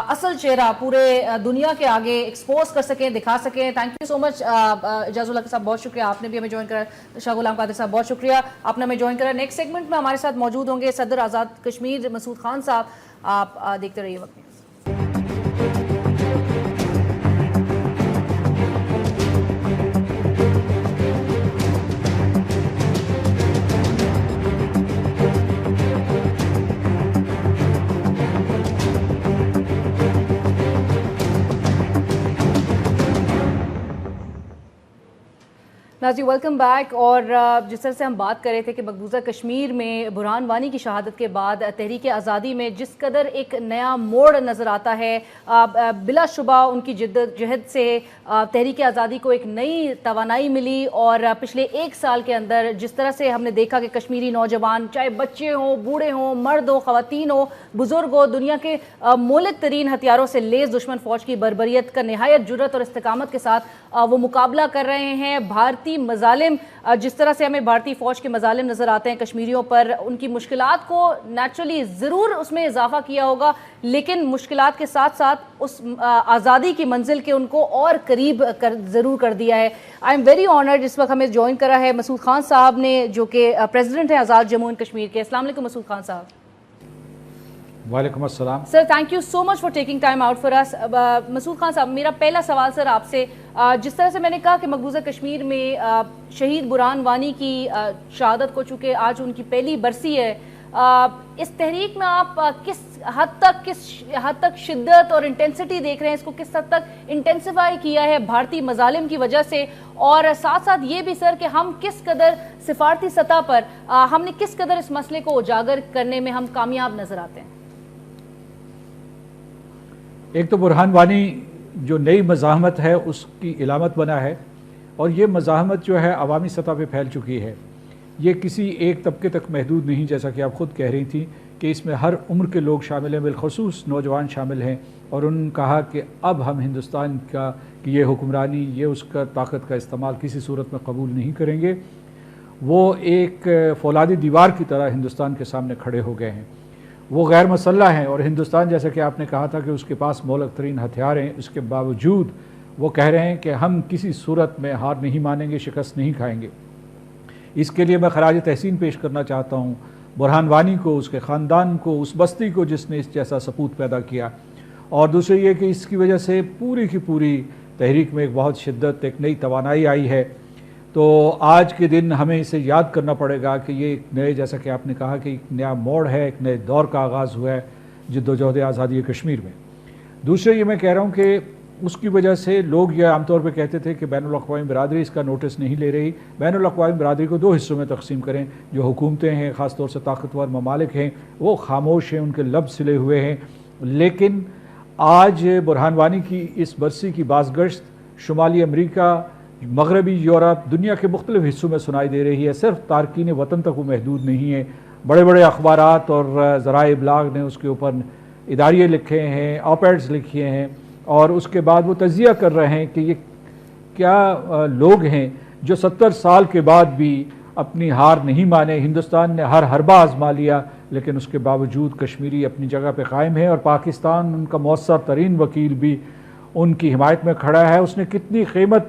[SPEAKER 1] اصل چہرہ پورے دنیا کے آگے ایکسپوز کر سکیں، دکھا سکیں. تھینک یو سو مچ اعجاز اللہ صاحب، بہت شکریہ. آپ نے بھی ہمیں جوائن کرا. شاہ غلام قادر صاحب بہت شکریہ، آپ نے ہمیں جوائن کرا. نیکسٹ سیگمنٹ میں ہمارے ساتھ موجود ہوں گے صدر آزاد کشمیر مسعود خان صاحب. آپ دیکھتے رہیے وقت نیوز. ناظرین ویلکم بیک. اور جس طرح سے ہم بات کر رہے تھے کہ مقبوضہ کشمیر میں برہان وانی کی شہادت کے بعد تحریک آزادی میں جس قدر ایک نیا موڑ نظر آتا ہے، بلا شبہ ان کی جہد سے تحریک آزادی کو ایک نئی توانائی ملی. اور پچھلے ایک سال کے اندر جس طرح سے ہم نے دیکھا کہ کشمیری نوجوان، چاہے بچے ہوں، بوڑھے ہوں، مرد ہوں، خواتین ہوں، بزرگ ہو، دنیا کے مولد ترین ہتھیاروں سے لیس دشمن فوج کی بربریت کا نہایت جرأت اور استقامت کے ساتھ وہ مقابلہ کر رہے ہیں. بھارتی مظالم، جس طرح سے ہمیں بھارتی فوج کے مظالم نظر آتے ہیں کشمیریوں پر، ان کی مشکلات کو نیچرلی ضرور اس میں اضافہ کیا ہوگا، لیکن مشکلات کے ساتھ ساتھ اس آزادی کی منزل کے ان کو اور قریب ضرور کر دیا ہے. آئی ایم ویری آنرڈ، اس وقت ہمیں جوائن کرا ہے مسعود خان صاحب نے، جو کہ پریزیڈنٹ ہیں آزاد جموں اینڈ کشمیر کے. السلام علیکم مسعود خان صاحب.
[SPEAKER 4] وعلیکم السلام
[SPEAKER 1] sir, thank you so much for taking time out for us. Masood Khan صاحب، میرا پہلا سوال سر آپ سے، جس طرح سے میں نے کہا کہ مقبوضہ کشمیر میں شہید برہان وانی کی شہادت کو چونکہ آج ان کی پہلی برسی ہے، اس تحریک میں آپ کس حد تک شدت اور انٹینسٹی دیکھ رہے ہیں؟ اس کو کس حد تک انٹینسیفائی کیا ہے بھارتی مظالم کی وجہ سے؟ اور ساتھ ساتھ یہ بھی سر کہ ہم کس قدر سفارتی سطح پر ہم نے کس قدر اس مسئلے کو اجاگر کرنے میں ہم کامیاب نظر آتے ہیں؟
[SPEAKER 4] ایک تو برہان وانی جو نئی مزاحمت ہے اس کی علامت بنا ہے، اور یہ مزاحمت جو ہے عوامی سطح پہ پھیل چکی ہے. یہ کسی ایک طبقے تک محدود نہیں، جیسا کہ آپ خود کہہ رہی تھیں کہ اس میں ہر عمر کے لوگ شامل ہیں، بالخصوص نوجوان شامل ہیں. اور انہوں نے کہا کہ اب ہم ہندوستان کا کہ یہ حکمرانی، یہ اس کا طاقت کا استعمال کسی صورت میں قبول نہیں کریں گے. وہ ایک فولادی دیوار کی طرح ہندوستان کے سامنے کھڑے ہو گئے ہیں. وہ غیر مسلح ہیں، اور ہندوستان جیسا کہ آپ نے کہا تھا کہ اس کے پاس مہلک ترین ہتھیار ہیں، اس کے باوجود وہ کہہ رہے ہیں کہ ہم کسی صورت میں ہار نہیں مانیں گے، شکست نہیں کھائیں گے. اس کے لیے میں خراج تحسین پیش کرنا چاہتا ہوں برہان وانی کو، اس کے خاندان کو، اس بستی کو جس نے اس جیسا سپوت پیدا کیا. اور دوسرے یہ کہ اس کی وجہ سے پوری کی پوری تحریک میں ایک بہت شدت، ایک نئی توانائی آئی ہے. تو آج کے دن ہمیں اسے یاد کرنا پڑے گا کہ یہ ایک نئے، جیسا کہ آپ نے کہا کہ ایک نیا موڑ ہے، ایک نئے دور کا آغاز ہوا ہے جد و جہد آزادی کشمیر میں. دوسرے یہ میں کہہ رہا ہوں کہ اس کی وجہ سے لوگ یہ عام طور پہ کہتے تھے کہ بین الاقوامی برادری اس کا نوٹس نہیں لے رہی. بین الاقوامی برادری کو دو حصوں میں تقسیم کریں. جو حکومتیں ہیں، خاص طور سے طاقتور ممالک ہیں، وہ خاموش ہیں، ان کے لب سلے ہوئے ہیں. لیکن آج برہان وانی کی اس برسی کی بازگشت شمالی امریکہ، مغربی یورپ، دنیا کے مختلف حصوں میں سنائی دے رہی ہے. صرف تارکین وطن تک وہ محدود نہیں ہے. بڑے بڑے اخبارات اور ذرائع ابلاغ نے اس کے اوپر اداریے لکھے ہیں، آپ ایڈز لکھے ہیں، اور اس کے بعد وہ تجزیہ کر رہے ہیں کہ یہ کیا لوگ ہیں جو 70 سال کے بعد بھی اپنی ہار نہیں مانے. ہندوستان نے ہر حربہ آزما لیا، لیکن اس کے باوجود کشمیری اپنی جگہ پہ قائم ہے، اور پاکستان ان کا مؤثر ترین وکیل بھی ان کی حمایت میں کھڑا ہے. اس نے کتنی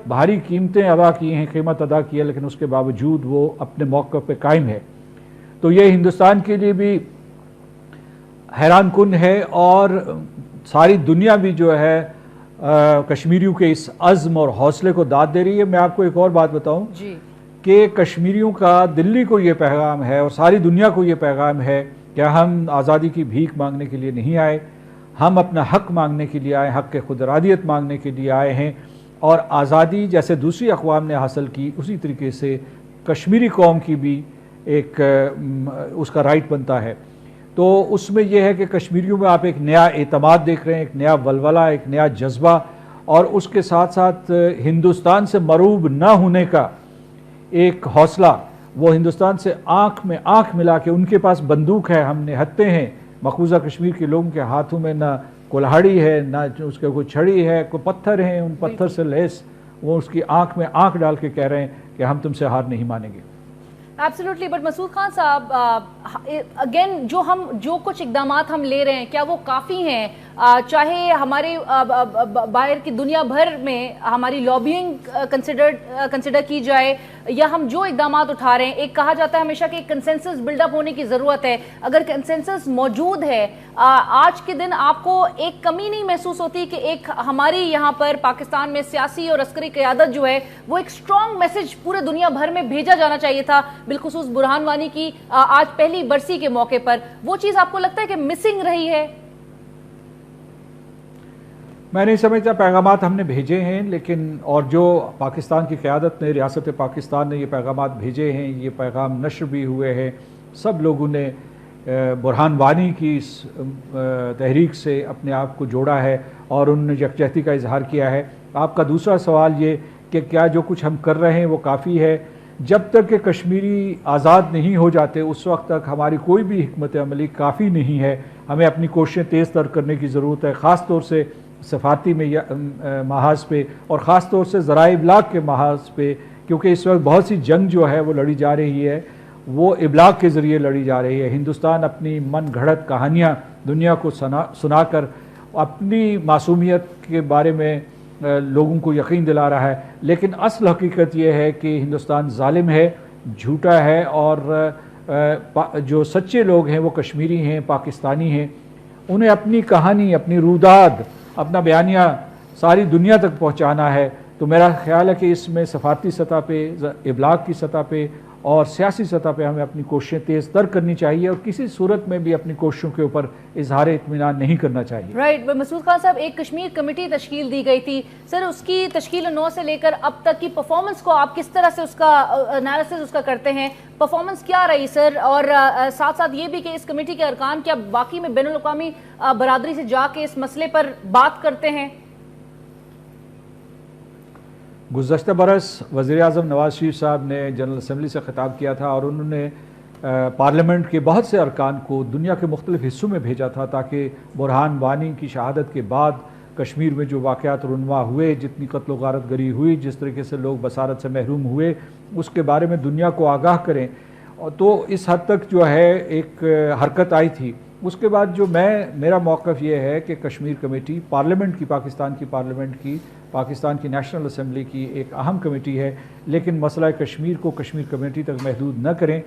[SPEAKER 4] بھاری قیمتیں ادا کی ہیں، قیمت ادا کی ہے، لیکن اس کے باوجود وہ اپنے موقع پہ قائم ہے. تو یہ ہندوستان کے لیے بھی حیران کن ہے، اور ساری دنیا بھی جو ہے کشمیریوں کے اس عزم اور حوصلے کو داد دے رہی ہے. میں آپ کو ایک اور بات بتاؤں کہ کشمیریوں کا دلی کو یہ پیغام ہے اور ساری دنیا کو یہ پیغام ہے کہ ہم آزادی کی بھیک مانگنے کے لیے نہیں آئے، ہم اپنا حق مانگنے کے لیے آئے، حق کے خود ارادیت مانگنے کے لیے آئے ہیں. اور آزادی جیسے دوسری اقوام نے حاصل کی، اسی طریقے سے کشمیری قوم کی بھی ایک اس کا رائٹ بنتا ہے. تو اس میں یہ ہے کہ کشمیریوں میں آپ ایک نیا اعتماد دیکھ رہے ہیں، ایک نیا ولولہ، ایک نیا جذبہ، اور اس کے ساتھ ساتھ ہندوستان سے مروب نہ ہونے کا ایک حوصلہ. وہ ہندوستان سے آنکھ میں آنکھ ملا کے، ان کے پاس بندوق ہے، ہم نے ہتھے ہیں. مقبوضہ کشمیر کے لوگوں کے ہاتھوں میں نہ کلہاڑی ہے، نہ اس کے کوئی چھڑی ہے، کوئی پتھر ہیں، ان پتھر سے لیس وہ اس کی آنکھ میں آنکھ ڈال کے کہہ رہے ہیں کہ ہم تم سے ہار نہیں مانیں گے.
[SPEAKER 1] ایبسلیوٹلی. بٹ مسعود خان صاحب اگین جو کچھ اقدامات ہم لے رہے ہیں کیا وہ کافی ہیں؟ چاہے ہمارے باہر کی دنیا بھر میں ہماری لابینگ کنسیڈر کی جائے یا ہم جو اقدامات اٹھا رہے ہیں، ایک کہا جاتا ہے ہمیشہ کہ کنسنسس بلڈ اپ ہونے کی ضرورت ہے. اگر کنسنسس موجود ہے آج کے دن آپ کو ایک کمی نہیں محسوس ہوتی کہ ایک ہماری یہاں پر پاکستان میں سیاسی اور عسکری قیادت جو ہے وہ ایک اسٹرانگ میسج پورے دنیا بھر میں بھیجا جانا چاہیے تھا، بالخصوص برہان وانی کی آج پہلی برسی کے موقع پر، وہ چیز آپ کو لگتا ہے کہ مسنگ رہی ہے؟
[SPEAKER 4] میں نہیں سمجھتا. پیغامات ہم نے بھیجے ہیں، لیکن اور جو پاکستان کی قیادت نے، ریاست پاکستان نے یہ پیغامات بھیجے ہیں، یہ پیغام نشر بھی ہوئے ہیں. سب لوگوں نے برہان وانی کی اس تحریک سے اپنے آپ کو جوڑا ہے اور انہوں نے یکجہتی کا اظہار کیا ہے. آپ کا دوسرا سوال یہ کہ کیا جو کچھ ہم کر رہے ہیں وہ کافی ہے؟ جب تک کہ کشمیری آزاد نہیں ہو جاتے اس وقت تک ہماری کوئی بھی حکمت عملی کافی نہیں ہے. ہمیں اپنی کوششیں تیز تر کرنے کی ضرورت ہے، خاص طور سے سفارتی محاذ پہ اور خاص طور سے ذرائع ابلاغ کے محاذ پہ، کیونکہ اس وقت بہت سی جنگ جو ہے وہ لڑی جا رہی ہے، وہ ابلاغ کے ذریعے لڑی جا رہی ہے. ہندوستان اپنی من گھڑت کہانیاں دنیا کو سنا کر اپنی معصومیت کے بارے میں لوگوں کو یقین دلا رہا ہے، لیکن اصل حقیقت یہ ہے کہ ہندوستان ظالم ہے، جھوٹا ہے، اور جو سچے لوگ ہیں وہ کشمیری ہیں، پاکستانی ہیں. انہیں اپنی کہانی، اپنی روداد، اپنا بیانیہ ساری دنیا تک پہنچانا ہے. تو میرا خیال ہے کہ اس میں سفارتی سطح پہ، ابلاغ کی سطح پہ اور سیاسی سطح پہ ہمیں اپنی کوششیں تیز تر کرنی چاہیے اور کسی صورت میں بھی اپنی کوششوں کے اوپر اظہار اطمینان نہیں کرنا چاہیے.
[SPEAKER 1] رائٹ. مسعود خان صاحب، ایک کشمیر کمیٹی تشکیل دی گئی تھی سر، اس کی تشکیل 9 سے لے کر اب تک کی پرفارمنس کو آپ کس طرح سے اس کا انالیسس اس کا کرتے ہیں؟ پرفارمنس کیا رہی سر؟ اور ساتھ ساتھ یہ بھی کہ اس کمیٹی کے ارکان کیا باقی میں بین الاقوامی برادری سے جا کے اس مسئلے پر بات کرتے ہیں؟
[SPEAKER 4] گزشتہ برس وزیر اعظم نواز شریف صاحب نے جنرل اسمبلی سے خطاب کیا تھا اور انہوں نے پارلیمنٹ کے بہت سے ارکان کو دنیا کے مختلف حصوں میں بھیجا تھا تاکہ برہان وانی کی شہادت کے بعد کشمیر میں جو واقعات رونما ہوئے، جتنی قتل و غارت گری ہوئی، جس طریقے سے لوگ بصارت سے محروم ہوئے، اس کے بارے میں دنیا کو آگاہ کریں. تو اس حد تک جو ہے ایک حرکت آئی تھی. اس کے بعد جو میرا موقف یہ ہے کہ کشمیر کمیٹی پارلیمنٹ کی، پاکستان کی پارلیمنٹ کی، پاکستان کی نیشنل اسمبلی کی ایک اہم کمیٹی ہے، لیکن مسئلہ کشمیر کو کشمیر کمیٹی تک محدود نہ کریں.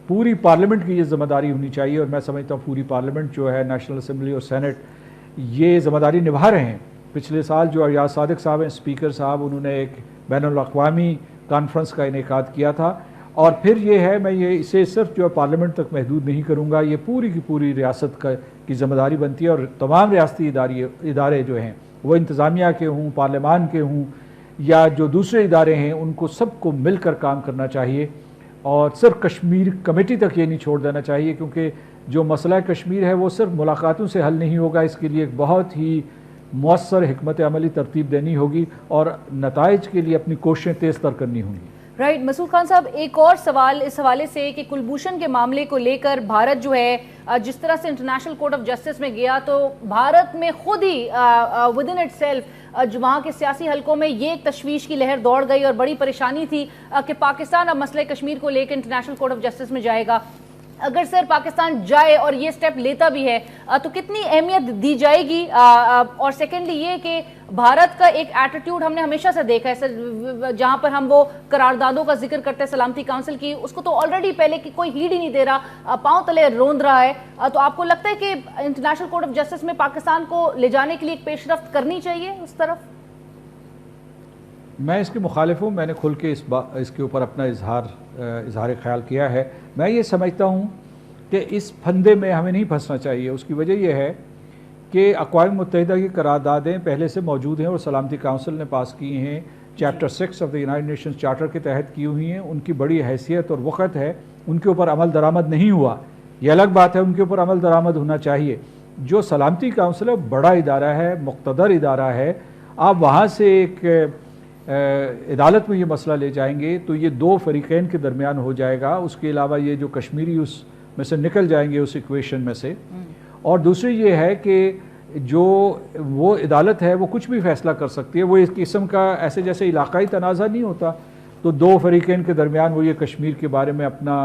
[SPEAKER 4] پوری پارلیمنٹ کی یہ ذمہ داری ہونی چاہیے اور میں سمجھتا ہوں پوری پارلیمنٹ جو ہے، نیشنل اسمبلی اور سینٹ، یہ ذمہ داری نبھا رہے ہیں. پچھلے سال جو ریاض صادق صاحب ہیں اسپیکر صاحب، انہوں نے ایک بین الاقوامی کانفرنس کا انعقاد کیا تھا. اور پھر یہ ہے، میں یہ اسے صرف جو پارلیمنٹ تک محدود نہیں کروں گا، یہ پوری کی پوری ریاست کی ذمہ داری بنتی ہے اور تمام ریاستی ادارے جو ہیں، وہ انتظامیہ کے ہوں، پارلیمان کے ہوں یا جو دوسرے ادارے ہیں، ان کو سب کو مل کر کام کرنا چاہیے اور صرف کشمیر کمیٹی تک یہ نہیں چھوڑ دینا چاہیے، کیونکہ جو مسئلہ کشمیر ہے وہ صرف ملاقاتوں سے حل نہیں ہوگا. اس کے لیے ایک بہت ہی مؤثر حکمت عملی ترتیب دینی ہوگی اور نتائج کے لیے اپنی کوششیں تیز تر کرنی ہوں گی.
[SPEAKER 1] رائٹ. مسعود خان صاحب، ایک اور سوال اس حوالے سے کہ کلبھوشن کے معاملے کو لے کر بھارت جو ہے جس طرح سے انٹرنیشنل کورٹ آف جسٹس میں گیا، تو بھارت میں خود ہی ود ان اٹ سیلف وہاں کے سیاسی حلقوں میں یہ ایک تشویش کی لہر دوڑ گئی اور بڑی پریشانی تھی کہ پاکستان اب مسئلہ کشمیر کو لے کے انٹرنیشنل کورٹ آف جسٹس میں جائے گا. اگر سر پاکستان جائے اور یہ سٹیپ لیتا بھی ہے تو کتنی اہمیت دی جائے گی؟ اور سیکنڈلی یہ کہ بھارت کا ایک ایٹیٹیوڈ ہم نے ہمیشہ سے دیکھا ہے سر، جہاں پر ہم وہ قراردادوں کا ذکر کرتے ہیں سلامتی کونسل کی، اس کو تو آلریڈی پہلے کی کوئی ہیڈ ہی نہیں دے رہا، پاؤں تلے روند رہا ہے. تو آپ کو لگتا ہے کہ انٹرنیشنل کورٹ آف جسٹس میں پاکستان کو لے جانے کے لیے ایک پیش رفت کرنی چاہیے اس طرف؟
[SPEAKER 4] میں اس کے مخالف ہوں. میں نے کھل کے اس کے اوپر اپنا اظہار خیال کیا ہے. میں یہ سمجھتا ہوں کہ اس پھندے میں ہمیں نہیں پھنسنا چاہیے. اس کی وجہ یہ ہے کہ اقوام متحدہ کی قراردادیں پہلے سے موجود ہیں اور سلامتی کونسل نے پاس کی ہیں، chapter 6 of the United nations charter کے تحت کی ہوئی ہیں. ان کی بڑی حیثیت اور وقت ہے. ان کے اوپر عمل درآمد نہیں ہوا، یہ الگ بات ہے، ان کے اوپر عمل درآمد ہونا چاہیے. جو سلامتی کونسل ہے بڑا ادارہ ہے، مقتدر ادارہ ہے. آپ وہاں سے ایک عدالت میں یہ مسئلہ لے جائیں گے تو یہ دو فریقین کے درمیان ہو جائے گا. اس کے علاوہ یہ جو کشمیری اس میں سے نکل جائیں گے اس ایکویشن میں سے. اور دوسری یہ ہے کہ جو وہ عدالت ہے وہ کچھ بھی فیصلہ کر سکتی ہے. وہ اس قسم کا ایسے جیسے علاقائی تنازع نہیں ہوتا، تو دو فریقین کے درمیان وہ یہ کشمیر کے بارے میں اپنا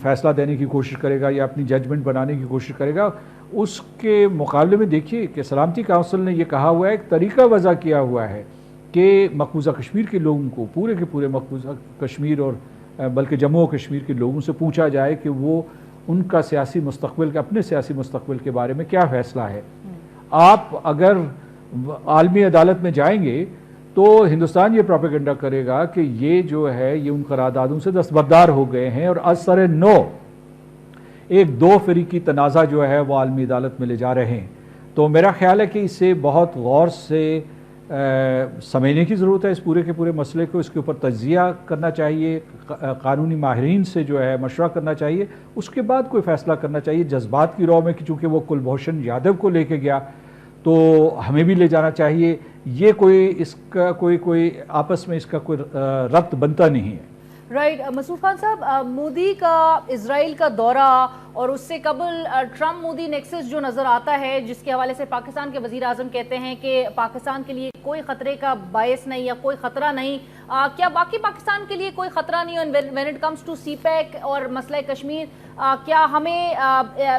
[SPEAKER 4] فیصلہ دینے کی کوشش کرے گا یا اپنی ججمنٹ بنانے کی کوشش کرے گا. اس کے مقابلے میں دیکھیے کہ سلامتی کونسل نے یہ کہا ہوا ہے, ایک طریقہ وضع کیا ہوا ہے کہ مقبوضہ کشمیر کے لوگوں کو, پورے کے پورے مقبوضہ کشمیر اور بلکہ جموں و کشمیر کے لوگوں سے پوچھا جائے کہ وہ ان کا سیاسی مستقبل, اپنے سیاسی مستقبل کے بارے میں کیا فیصلہ ہے. آپ اگر عالمی عدالت میں جائیں گے تو ہندوستان یہ پروپیگنڈا کرے گا کہ یہ جو ہے یہ ان قراردادوں سے دستبردار ہو گئے ہیں اور از سر نو ایک دو فریقی تنازع جو ہے وہ عالمی عدالت میں لے جا رہے ہیں. تو میرا خیال ہے کہ اسے بہت غور سے سمجھنے کی ضرورت ہے اس پورے کے پورے مسئلے کو. اس کے اوپر تجزیہ کرنا چاہیے, قانونی ماہرین سے جو ہے مشورہ کرنا چاہیے, اس کے بعد کوئی فیصلہ کرنا چاہیے. جذبات کی رو میں کہ چونکہ وہ کلبھوشن یادو کو لے کے گیا تو ہمیں بھی لے جانا چاہیے, یہ کوئی اس کا کوئی آپس میں اس کا کوئی ربط بنتا نہیں ہے.
[SPEAKER 1] رائٹ. مسعود خان صاحب, مودی کا اسرائیل کا دورہ اور اس سے قبل ٹرمپ مودی نیکسس جو نظر آتا ہے, جس کے حوالے سے پاکستان کے وزیر اعظم کہتے ہیں کہ پاکستان کے لیے کوئی خطرے کا باعث نہیں یا کوئی خطرہ نہیں, کیا باقی پاکستان کے لیے کوئی خطرہ نہیں ہے when it comes to CPEC اور مسئلہ کشمیر؟ کیا ہمیں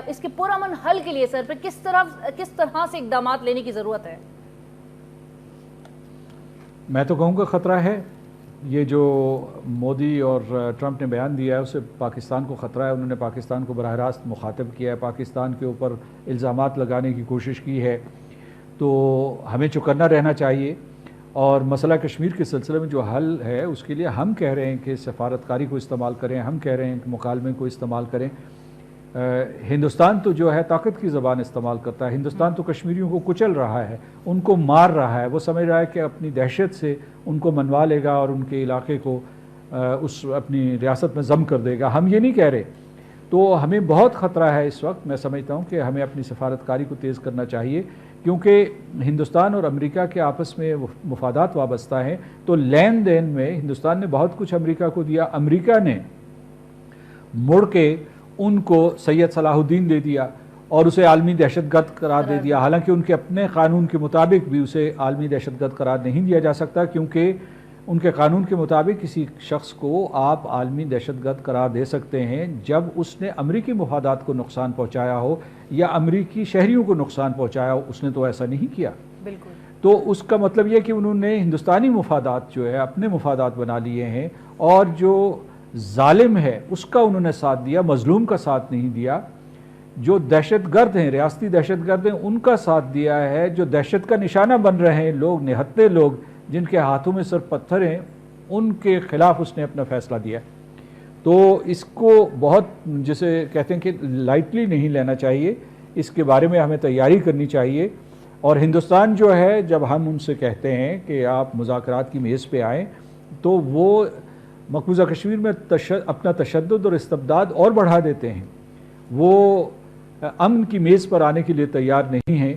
[SPEAKER 1] اس کے پرامن حل کے لیے سر پہ کس طرح سے اقدامات لینے کی ضرورت ہے؟
[SPEAKER 4] میں تو کہوں گا خطرہ ہے. یہ جو مودی اور ٹرمپ نے بیان دیا ہے اسے پاکستان کو خطرہ ہے. انہوں نے پاکستان کو براہ راست مخاطب کیا ہے, پاکستان کے اوپر الزامات لگانے کی کوشش کی ہے. تو ہمیں چوکنا رہنا چاہیے. اور مسئلہ کشمیر کے سلسلے میں جو حل ہے اس کے لیے ہم کہہ رہے ہیں کہ سفارتکاری کو استعمال کریں, ہم کہہ رہے ہیں کہ مکالمے کو استعمال کریں. ہندوستان تو جو ہے طاقت کی زبان استعمال کرتا ہے. ہندوستان تو کشمیریوں کو کچل رہا ہے, ان کو مار رہا ہے. وہ سمجھ رہا ہے کہ اپنی دہشت سے ان کو منوا لے گا اور ان کے علاقے کو اس اپنی ریاست میں ضم کر دے گا. ہم یہ نہیں کہہ رہے. تو ہمیں بہت خطرہ ہے اس وقت. میں سمجھتا ہوں کہ ہمیں اپنی سفارتکاری کو تیز کرنا چاہیے, کیونکہ ہندوستان اور امریکہ کے آپس میں مفادات وابستہ ہیں. تو لین دین میں ہندوستان نے بہت کچھ امریکہ کو دیا, امریکہ نے مڑ کے ان کو سید صلاح الدین دے دیا اور اسے عالمی دہشت گرد قرار دے دیا. حالانکہ ان کے اپنے قانون کے مطابق بھی اسے عالمی دہشت گرد قرار نہیں دیا جا سکتا, کیونکہ ان کے قانون کے مطابق کسی شخص کو آپ عالمی دہشت گرد قرار دے سکتے ہیں جب اس نے امریکی مفادات کو نقصان پہنچایا ہو یا امریکی شہریوں کو نقصان پہنچایا ہو. اس نے تو ایسا نہیں کیا.
[SPEAKER 1] بالکل.
[SPEAKER 4] تو اس کا مطلب یہ کہ انہوں نے ہندوستانی مفادات جو ہے اپنے مفادات بنا لیے ہیں, اور جو ظالم ہے اس کا انہوں نے ساتھ دیا, مظلوم کا ساتھ نہیں دیا. جو دہشت گرد ہیں, ریاستی دہشت گرد ہیں, ان کا ساتھ دیا ہے. جو دہشت کا نشانہ بن رہے ہیں لوگ, نہتے لوگ جن کے ہاتھوں میں سر پتھر ہیں, ان کے خلاف اس نے اپنا فیصلہ دیا. تو اس کو بہت جسے کہتے ہیں کہ لائٹلی نہیں لینا چاہیے. اس کے بارے میں ہمیں تیاری کرنی چاہیے. اور ہندوستان جو ہے, جب ہم ان سے کہتے ہیں کہ آپ مذاکرات کی میز پہ آئیں, تو وہ مقبوضہ کشمیر میں اپنا تشدد اور استبداد اور بڑھا دیتے ہیں. وہ امن کی میز پر آنے کے لیے تیار نہیں ہیں.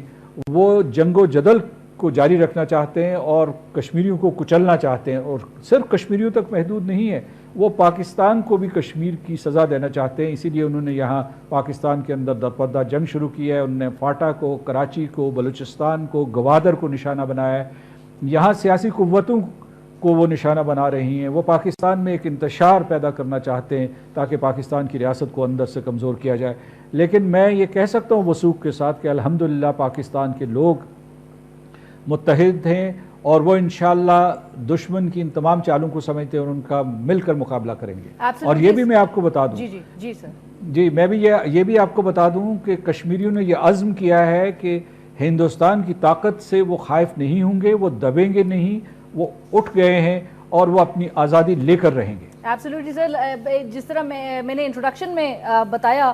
[SPEAKER 4] وہ جنگ و جدل کو جاری رکھنا چاہتے ہیں اور کشمیریوں کو کچلنا چاہتے ہیں. اور صرف کشمیریوں تک محدود نہیں ہے, وہ پاکستان کو بھی کشمیر کی سزا دینا چاہتے ہیں. اسی لیے انہوں نے یہاں پاکستان کے اندر درپردہ جنگ شروع کی ہے. انہوں نے فاٹا کو, کراچی کو, بلوچستان کو, گوادر کو نشانہ بنایا ہے. یہاں سیاسی قوتوں کو وہ نشانہ بنا رہی ہیں. وہ پاکستان میں ایک انتشار پیدا کرنا چاہتے ہیں تاکہ پاکستان کی ریاست کو اندر سے کمزور کیا جائے. لیکن میں یہ کہہ سکتا ہوں وثوق کے ساتھ کہ الحمدللہ پاکستان کے لوگ متحد ہیں, اور وہ انشاءاللہ دشمن کی ان تمام چالوں کو سمجھتے ہیں اور ان کا مل کر مقابلہ کریں گے. اور یہ بھی میں آپ کو بتا دوں,
[SPEAKER 1] جی سر,
[SPEAKER 4] جی میں بھی یہ بھی آپ کو بتا دوں کہ کشمیریوں نے یہ عزم کیا ہے کہ ہندوستان کی طاقت سے وہ خائف نہیں ہوں گے, وہ دبیں گے نہیں. وہ اٹھ گئے ہیں اور وہ اپنی آزادی لے کر رہیں گے.
[SPEAKER 1] ایبسلیوٹلی سر. جس طرح میں نے انٹروڈکشن میں بتایا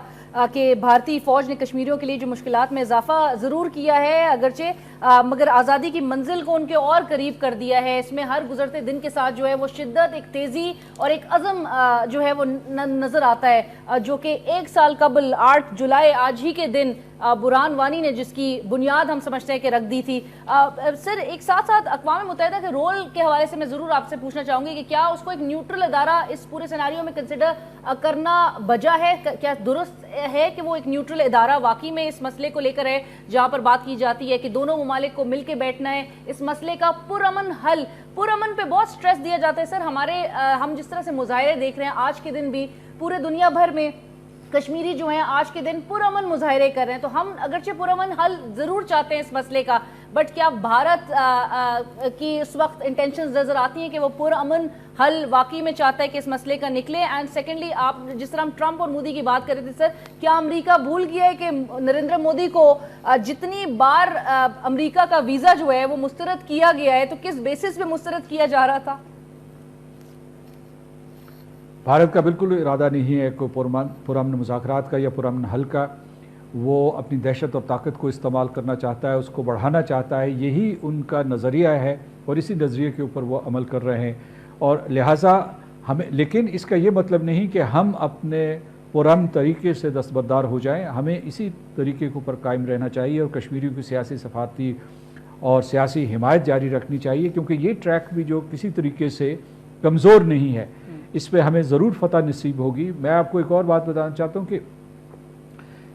[SPEAKER 1] کہ بھارتی فوج نے کشمیریوں کے لیے جو مشکلات میں اضافہ ضرور کیا ہے اگرچہ, مگر آزادی کی منزل کو ان کے اور قریب کر دیا ہے. اس میں ہر گزرتے دن کے ساتھ جو ہے وہ شدت, ایک تیزی اور ایک عزم جو ہے وہ نظر آتا ہے, جو کہ 1 سال قبل 8 جولائی آج ہی کے دن برہان وانی نے جس کی بنیاد ہم سمجھتے ہیں کہ رکھ دی تھی. سر ایک ساتھ ساتھ اقوام متحدہ کے رول کے حوالے سے میں ضرور آپ سے پوچھنا چاہوں گی کہ کیا اس کو ایک نیوٹرل ادارہ اس پورے سیناریو میں کنسیڈر کرنا بجا ہے, کیا درست ہے کہ وہ ایک نیوٹرل ادارہ واقعی میں اس مسئلے کو لے کر ہے جہاں پر بات کی جاتی ہے کہ دونوں ممالک کو مل کے بیٹھنا ہے, اس مسئلے کا پرامن حل, پرامن پہ بہت سٹریس دیا جاتا ہے سر. ہم جس طرح سے مظاہرے دیکھ رہے ہیں آج کے دن بھی پورے دنیا بھر میں کشمیری جو ہیں آج کے دن پرامن مظاہرے کر رہے ہیں, تو ہم اگرچہ پرامن حل ضرور چاہتے ہیں اس مسئلے کا, بٹ کیا بھارت کی اس وقت انٹینشنز نظر آتی ہیں کہ وہ پرامن حل واقعی میں چاہتا ہے کہ اس مسئلے کا نکلے؟ اینڈ سیکنڈلی, آپ جس طرح ہم ٹرمپ اور مودی کی بات کر رہے تھے سر, کیا امریکہ بھول گیا ہے کہ نریندر مودی کو جتنی بار امریکہ کا ویزا جو ہے وہ مسترد کیا گیا ہے تو کس بیسس پہ مسترد کیا جا رہا تھا؟
[SPEAKER 4] بھارت کا بالکل ارادہ نہیں ہے کہ پرامن مذاکرات کا یا پرامن حل کا. وہ اپنی دہشت اور طاقت کو استعمال کرنا چاہتا ہے, اس کو بڑھانا چاہتا ہے, یہی ان کا نظریہ ہے اور اسی نظریے کے اوپر وہ عمل کر رہے ہیں. اور لہٰذا ہمیں, لیکن اس کا یہ مطلب نہیں کہ ہم اپنے پرامن طریقے سے دستبردار ہو جائیں. ہمیں اسی طریقے کے اوپر قائم رہنا چاہیے اور کشمیریوں کی سیاسی سفارتی اور سیاسی حمایت جاری رکھنی چاہیے, کیونکہ یہ ٹریک بھی جو کسی طریقے سے کمزور نہیں ہے, اس پہ ہمیں ضرور فتح نصیب ہوگی. میں آپ کو ایک اور بات بتانا چاہتا ہوں کہ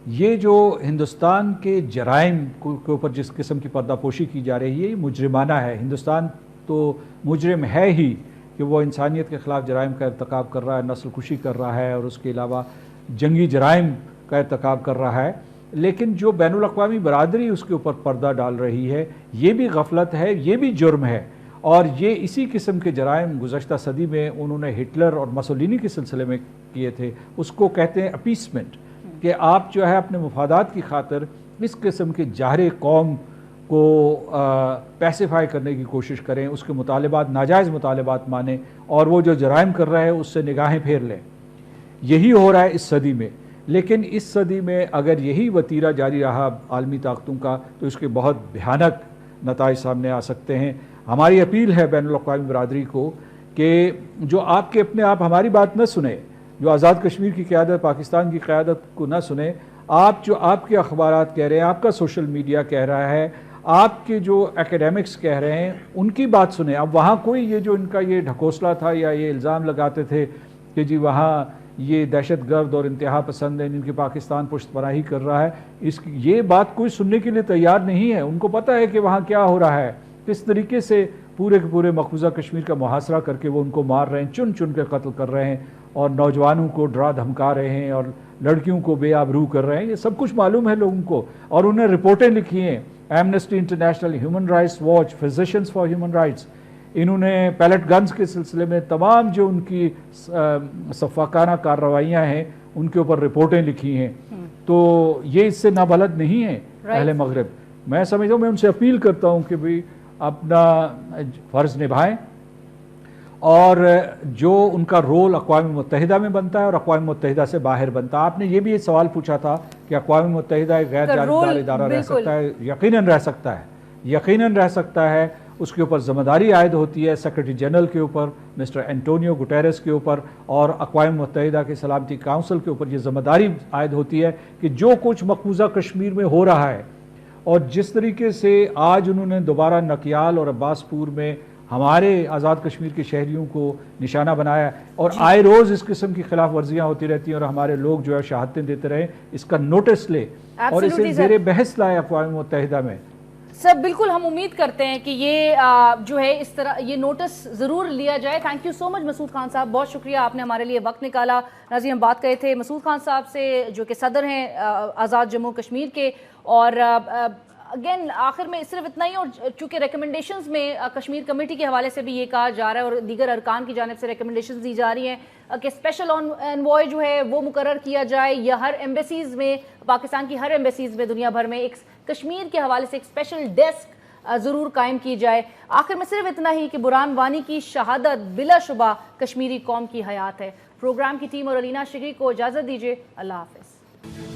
[SPEAKER 4] یہ جو ہندوستان کے جرائم کے اوپر جس قسم کی پردہ پوشی کی جا رہی ہے یہ مجرمانہ ہے. ہندوستان تو مجرم ہے ہی کہ وہ انسانیت کے خلاف جرائم کا ارتکاب کر رہا ہے, نسل کشی کر رہا ہے اور اس کے علاوہ جنگی جرائم کا ارتکاب کر رہا ہے. لیکن جو بین الاقوامی برادری اس کے اوپر پردہ ڈال رہی ہے یہ بھی غفلت ہے, یہ بھی جرم ہے. اور یہ اسی قسم کے جرائم گزشتہ صدی میں انہوں نے ہٹلر اور مسولینی کے سلسلے میں کیے تھے. اس کو کہتے ہیں اپیسمنٹ, کہ آپ جو ہے اپنے مفادات کی خاطر اس قسم کے جاہر قوم کو پیسیفائی کرنے کی کوشش کریں, اس کے مطالبات ناجائز مطالبات مانیں اور وہ جو جرائم کر رہے ہیں اس سے نگاہیں پھیر لیں. یہی ہو رہا ہے اس صدی میں. لیکن اس صدی میں اگر یہی وتیرہ جاری رہا عالمی طاقتوں کا تو اس کے بہت بھیانک نتائج سامنے آ سکتے ہیں. ہماری اپیل ہے بین الاقوامی برادری کو کہ جو آپ کے اپنے آپ ہماری بات نہ سنیں, جو آزاد کشمیر کی قیادت, پاکستان کی قیادت کو نہ سنیں, آپ کے اخبارات کہہ رہے ہیں, آپ کا سوشل میڈیا کہہ رہا ہے, آپ کے جو ایکیڈیمکس کہہ رہے ہیں, ان کی بات سنیں. اب وہاں کوئی یہ جو ان کا یہ ڈھکوسلا تھا یا یہ الزام لگاتے تھے کہ جی وہاں یہ دہشت گرد اور انتہا پسند ہیں جن کی پاکستان پشت پناہی کر رہا ہے, یہ بات کوئی سننے کے لیے تیار نہیں ہے. ان کو پتہ ہے کہ وہاں کیا ہو رہا ہے, کس طریقے سے پورے کے پورے مقبوضہ کشمیر کا محاصرہ کر کے وہ ان کو مار رہے ہیں, چن چن کے قتل کر رہے ہیں اور نوجوانوں کو ڈرا دھمکا رہے ہیں اور لڑکیوں کو بے آبرو کر رہے ہیں. یہ سب کچھ معلوم ہے لوگوں کو, اور انہیں رپورٹیں لکھی ہیں, Amnesty international, human rights watch, physicians for human rights. انہوں نے پیلٹ گنز کے سلسلے میں تمام جو ان کی سفاکانہ کارروائیاں ہیں ان کے اوپر رپورٹیں لکھی ہیں. تو یہ اس سے نابلد نہیں ہے اہل مغرب. میں سمجھتا ہوں, میں ان سے اپیل کرتا ہوں کہ بھئی اپنا فرض نبھائیں اور جو ان کا رول اقوام متحدہ میں بنتا ہے اور اقوام متحدہ سے باہر بنتا ہے. آپ نے یہ بھی ایک سوال پوچھا تھا کہ اقوام متحدہ ایک غیر جانبدار ادارہ رہ سکتا ہے. یقیناً رہ سکتا ہے, یقیناً رہ سکتا ہے. اس کے اوپر ذمہ داری عائد ہوتی ہے سیکرٹری جنرل کے اوپر, مسٹر اینٹونیو گٹیرس کے اوپر, اور اقوام متحدہ کے سلامتی کونسل کے اوپر یہ ذمہ داری عائد ہوتی ہے کہ جو کچھ مقبوضہ کشمیر میں ہو رہا ہے اور جس طریقے سے آج انہوں نے دوبارہ نکیال اور عباس پور میں ہمارے آزاد کشمیر کے شہریوں کو نشانہ بنایا اور آئے روز اس قسم کی خلاف ورزیاں ہوتی رہتی ہیں اور ہمارے لوگ جو ہے شہادتیں دیتے رہے, اس کا نوٹس لے اور اسے زیر بحث لائے اقوام متحدہ میں.
[SPEAKER 1] سر بالکل ہم امید کرتے ہیں کہ یہ جو ہے اس طرح یہ نوٹس ضرور لیا جائے. تھینک یو سو مچ مسعود خان صاحب, بہت شکریہ, آپ نے ہمارے لیے وقت نکالا. ناظرین, ہم بات کرے تھے مسعود خان صاحب سے جو کہ صدر ہیں آزاد جموں کشمیر کے. اور اگین آخر میں صرف اتنا ہی, اور چونکہ ریکمنڈیشنز میں کشمیر کمیٹی کے حوالے سے بھی یہ کہا جا رہا ہے اور دیگر ارکان کی جانب سے ریکمنڈیشنز دی جا رہی ہیں کہ اسپیشل انوائے جو ہے وہ مقرر کیا جائے, یا ہر ایمبیسیز میں, پاکستان کی ہر ایمبیسیز میں دنیا بھر میں ایک کشمیر کے حوالے سے ایک اسپیشل ڈیسک ضرور قائم کی جائے. آخر میں صرف اتنا ہی کہ برہان وانی کی شہادت بلا شبہ کشمیری قوم کی حیات ہے. پروگرام کی ٹیم اور علینا شگری کو اجازت دیجیے. اللہ حافظ.